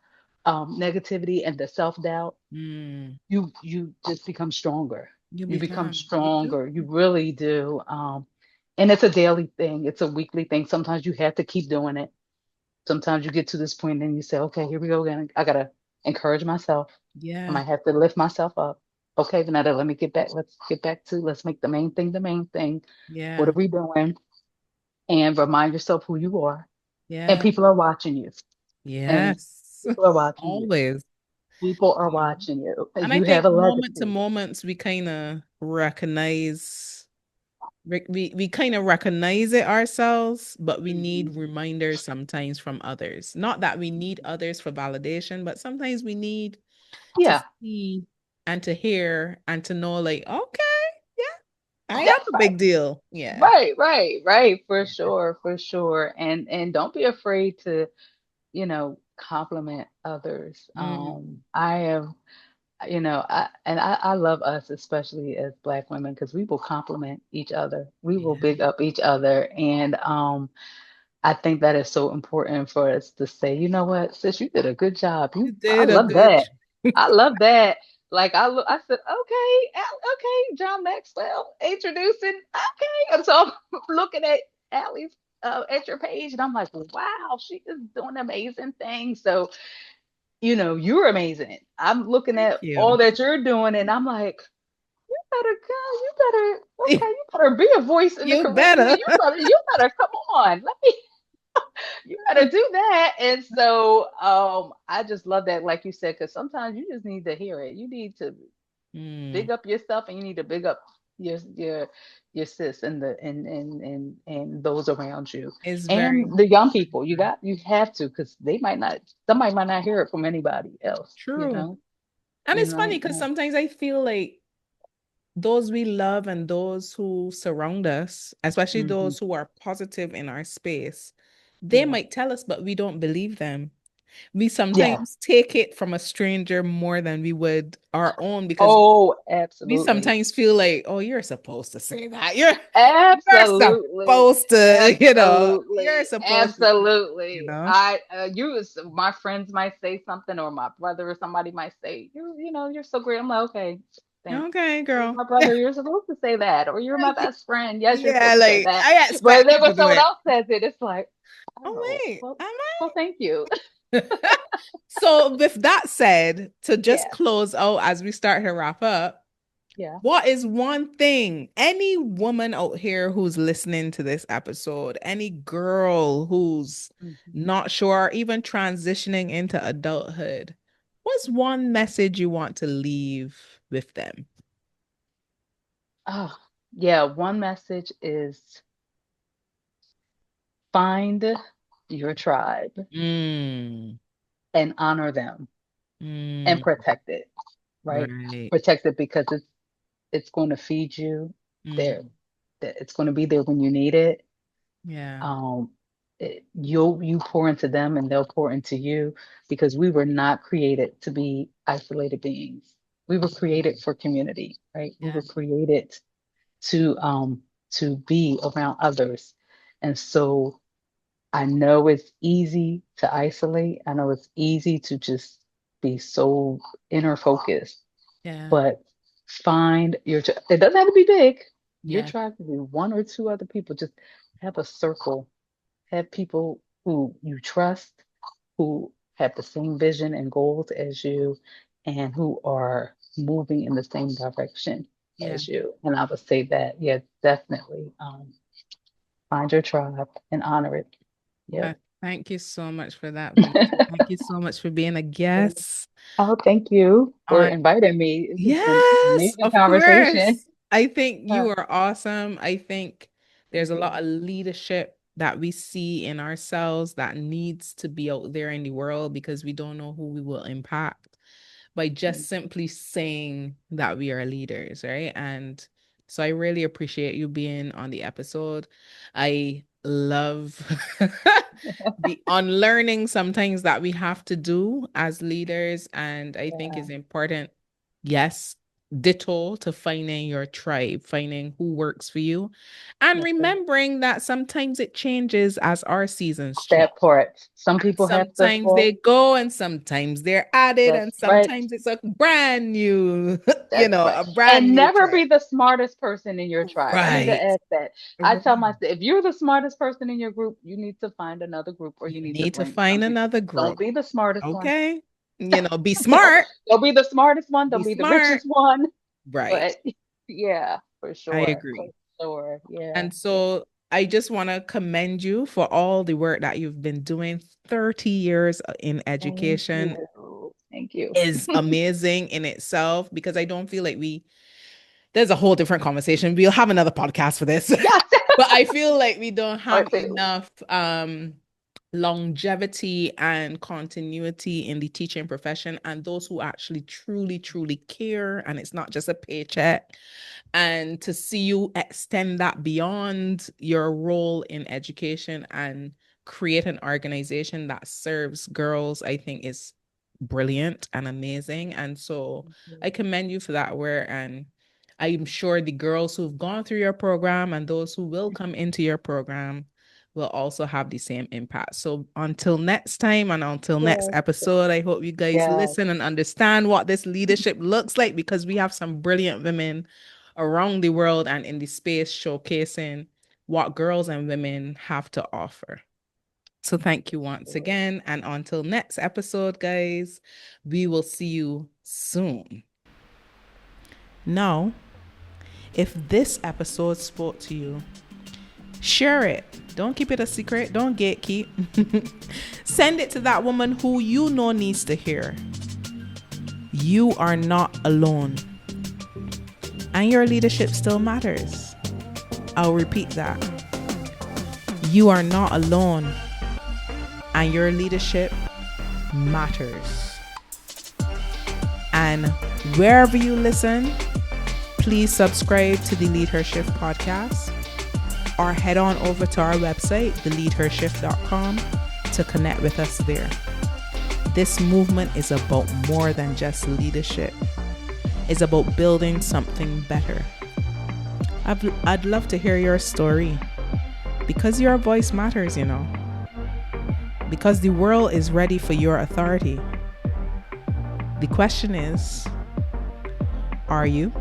[SPEAKER 2] negativity and the self-doubt,
[SPEAKER 1] mm.
[SPEAKER 2] you just become stronger.
[SPEAKER 1] You
[SPEAKER 2] You become
[SPEAKER 1] become. You do.
[SPEAKER 2] stronger. You really do. And it's a daily thing. It's a weekly thing. Sometimes you have to keep doing it. Sometimes you get to this point and you say, okay, here we go again. I gotta encourage myself. I
[SPEAKER 1] Yeah.
[SPEAKER 2] might have to lift myself up. Okay, Vanetta, let me get back. Let's get back to, let's make the main thing the main thing. What are
[SPEAKER 1] Yeah.
[SPEAKER 2] we doing? And remind yourself who you are. And
[SPEAKER 1] Yeah.
[SPEAKER 2] people are watching you. And
[SPEAKER 1] Yes.
[SPEAKER 2] people are watching you.
[SPEAKER 1] Always.
[SPEAKER 2] People are
[SPEAKER 1] Yeah.
[SPEAKER 2] watching you.
[SPEAKER 1] And I
[SPEAKER 2] You have
[SPEAKER 1] think
[SPEAKER 2] a
[SPEAKER 1] moment to
[SPEAKER 2] legacy.
[SPEAKER 1] moments we kind of recognize we kind of recognize it ourselves, but we need
[SPEAKER 2] Mhm.
[SPEAKER 1] reminders sometimes from others. Not that we need others for validation, but sometimes we need to
[SPEAKER 2] Yeah.
[SPEAKER 1] see and to hear and to know, like, okay, yeah, I
[SPEAKER 2] Yeah.
[SPEAKER 1] am a big deal. Yeah.
[SPEAKER 2] Right. For
[SPEAKER 1] Yeah.
[SPEAKER 2] sure. For sure. And don't be afraid to, compliment others.
[SPEAKER 1] Mm,
[SPEAKER 2] I have I love us, especially as Black women, because we will compliment each other. We will
[SPEAKER 1] yeah.
[SPEAKER 2] big up each other. And I think that is so important for us to say, you know what, sis, you did a good job.
[SPEAKER 1] You
[SPEAKER 2] I
[SPEAKER 1] did a
[SPEAKER 2] love
[SPEAKER 1] good
[SPEAKER 2] that. I love that. Like I said, okay, okay, John Maxwell introducing. Okay. And so I'm looking at Allie's at your page and I'm like, wow, she is doing amazing things. So you're amazing. I'm looking
[SPEAKER 1] Thank
[SPEAKER 2] at all
[SPEAKER 1] you.
[SPEAKER 2] that you're doing, and I'm like, you better go. You better, okay. You better be a voice in the
[SPEAKER 1] You
[SPEAKER 2] Caribbean.
[SPEAKER 1] better.
[SPEAKER 2] You better come on. Let me. You better do that. And so, I just love that, like you said, because sometimes you just need to hear it. You need to
[SPEAKER 1] Mm,
[SPEAKER 2] big up yourself, and you need to big up your sis and and those around you,
[SPEAKER 1] it's very
[SPEAKER 2] and the young people. You have to, because somebody might not hear it from anybody else.
[SPEAKER 1] true. And
[SPEAKER 2] You
[SPEAKER 1] it's funny
[SPEAKER 2] know.
[SPEAKER 1] because sometimes I feel like those we love and those who surround us, especially
[SPEAKER 2] Hmm.
[SPEAKER 1] those who are positive in our space, they
[SPEAKER 2] Yeah.
[SPEAKER 1] might tell us, but we don't believe them. We
[SPEAKER 2] Yeah.
[SPEAKER 1] sometimes take it from a stranger more than we would our own because
[SPEAKER 2] Oh,
[SPEAKER 1] we
[SPEAKER 2] absolutely.
[SPEAKER 1] sometimes feel like, oh, you're supposed to say that. You're
[SPEAKER 2] Absolutely.
[SPEAKER 1] supposed to, you're
[SPEAKER 2] Absolutely.
[SPEAKER 1] supposed to say, you
[SPEAKER 2] Absolutely.
[SPEAKER 1] know?
[SPEAKER 2] My friends might say something, or my brother or somebody might say, you're so great. I'm like, okay, thanks.
[SPEAKER 1] Okay,
[SPEAKER 2] Well,
[SPEAKER 1] girl.
[SPEAKER 2] my brother, you're supposed to say that. Or you're my best friend. Yes, you're
[SPEAKER 1] Yeah,
[SPEAKER 2] supposed to say
[SPEAKER 1] like
[SPEAKER 2] that.
[SPEAKER 1] I
[SPEAKER 2] But
[SPEAKER 1] expect
[SPEAKER 2] then
[SPEAKER 1] you to
[SPEAKER 2] when
[SPEAKER 1] do
[SPEAKER 2] someone
[SPEAKER 1] it.
[SPEAKER 2] else says it, it's like,
[SPEAKER 1] Oh,
[SPEAKER 2] oh,
[SPEAKER 1] wait,
[SPEAKER 2] well,
[SPEAKER 1] am
[SPEAKER 2] well, thank you.
[SPEAKER 1] I? So, with that said, to just
[SPEAKER 2] Yeah.
[SPEAKER 1] close out as we start to wrap up,
[SPEAKER 2] Yeah.
[SPEAKER 1] what is one thing any woman out here who's listening to this episode, any girl who's
[SPEAKER 2] Mhm.
[SPEAKER 1] not sure, even transitioning into adulthood, what's one message you want to leave with them?
[SPEAKER 2] Oh, yeah. One message is find your tribe
[SPEAKER 1] Mm,
[SPEAKER 2] and honor them and
[SPEAKER 1] mm,
[SPEAKER 2] protect it, right?
[SPEAKER 1] right.
[SPEAKER 2] Protect it because it's going to feed you there.
[SPEAKER 1] Mm,
[SPEAKER 2] That it's going to be there when you need it.
[SPEAKER 1] yeah.
[SPEAKER 2] Um, you pour into them and they'll pour into you, because we were not created to be isolated beings. We were created for community, right? We
[SPEAKER 1] Yeah.
[SPEAKER 2] were created to be around others. And so I know it's easy to isolate. I know it's easy to just be so inner focused,
[SPEAKER 1] Yeah.
[SPEAKER 2] but find it doesn't have to be big. Your
[SPEAKER 1] Yeah.
[SPEAKER 2] tribe can be one or two other people. Just have a circle, have people who you trust, who have the same vision and goals as you, and who are moving in the same direction
[SPEAKER 1] Yeah.
[SPEAKER 2] as you. And I would say that, yeah, definitely find your tribe and honor it.
[SPEAKER 1] Uh,
[SPEAKER 2] Yep.
[SPEAKER 1] Thank you so much for that, Vanessa. Thank you so much for being a guest
[SPEAKER 2] Oh, thank you for
[SPEAKER 1] on.
[SPEAKER 2] inviting me. This has been an
[SPEAKER 1] Yes,
[SPEAKER 2] amazing
[SPEAKER 1] of
[SPEAKER 2] conversation.
[SPEAKER 1] course. I think
[SPEAKER 2] Uh,
[SPEAKER 1] you are awesome. I think there's
[SPEAKER 2] Thank
[SPEAKER 1] a lot
[SPEAKER 2] you.
[SPEAKER 1] of leadership that we see in ourselves that needs to be out there in the world because we don't know who we will impact by just
[SPEAKER 2] Thank
[SPEAKER 1] simply saying that we are leaders, right? And so I really appreciate you being on the episode. I love the unlearning sometimes that we have to do as leaders. And I think
[SPEAKER 2] Yeah,
[SPEAKER 1] it's important, yes, ditto to finding your tribe, finding who works for you, and
[SPEAKER 2] yes, sir.
[SPEAKER 1] remembering that sometimes it changes as our seasons change.
[SPEAKER 2] That part. Some
[SPEAKER 1] And
[SPEAKER 2] people have to
[SPEAKER 1] sometimes they
[SPEAKER 2] fall.
[SPEAKER 1] go and sometimes they're added,
[SPEAKER 2] That's
[SPEAKER 1] and
[SPEAKER 2] right.
[SPEAKER 1] sometimes it's a brand new,
[SPEAKER 2] That's right.
[SPEAKER 1] a brand
[SPEAKER 2] And
[SPEAKER 1] new
[SPEAKER 2] never
[SPEAKER 1] tribe.
[SPEAKER 2] be the smartest person in your tribe. I need to
[SPEAKER 1] Right.
[SPEAKER 2] add that. I
[SPEAKER 1] Right.
[SPEAKER 2] tell myself, if you're the smartest person in your group, you need to find another group, or
[SPEAKER 1] You
[SPEAKER 2] you need to
[SPEAKER 1] need to
[SPEAKER 2] bring
[SPEAKER 1] find
[SPEAKER 2] some people.
[SPEAKER 1] another
[SPEAKER 2] Don't
[SPEAKER 1] group.
[SPEAKER 2] be the smartest one.
[SPEAKER 1] Okay. Be
[SPEAKER 2] Don't,
[SPEAKER 1] smart.
[SPEAKER 2] don't be the smartest one.
[SPEAKER 1] Be
[SPEAKER 2] Don't be the
[SPEAKER 1] smart.
[SPEAKER 2] richest one.
[SPEAKER 1] Right.
[SPEAKER 2] But yeah, for
[SPEAKER 1] I
[SPEAKER 2] sure. For
[SPEAKER 1] agree.
[SPEAKER 2] sure. Yeah.
[SPEAKER 1] And
[SPEAKER 2] Yeah.
[SPEAKER 1] so I just want to commend you for all the work that you've been doing. 30 years in
[SPEAKER 2] Thank
[SPEAKER 1] education
[SPEAKER 2] you. Thank you.
[SPEAKER 1] is amazing in itself because I don't feel like there's a whole different conversation. We'll have another podcast for this.
[SPEAKER 2] Yes.
[SPEAKER 1] But I feel like we don't have
[SPEAKER 2] Part two.
[SPEAKER 1] enough longevity and continuity in the teaching profession, and those who actually truly truly care, and it's not just a paycheck, and to see you extend that beyond your role in education and create an organization that serves girls, I think is brilliant and amazing. And so
[SPEAKER 2] Thank you.
[SPEAKER 1] I commend you for that work, and I'm sure the girls who've gone through your program and those who will come into your program will also have the same impact. So until next time and until next
[SPEAKER 2] Yes.
[SPEAKER 1] episode, I hope you guys
[SPEAKER 2] Yes.
[SPEAKER 1] listen and understand what this leadership looks like, because we have some brilliant women around the world and in the space showcasing what girls and women have to offer. So thank you once again. And until next episode, guys, we will see you soon. Now, if this episode spoke to you, share it. Don't keep it a secret. Don't gatekeep. Send it to that woman who you know needs to hear. You are not alone. And your leadership still matters. I'll repeat that. You are not alone. And your leadership matters. And wherever you listen, please subscribe to the LeadHer Shift podcast, or head on over to our website, theleadhershift.com, to connect with us there. This movement is about more than just leadership. It's about building something better. I'd love to hear your story, because your voice matters, because the world is ready for your authority. The question is, are you?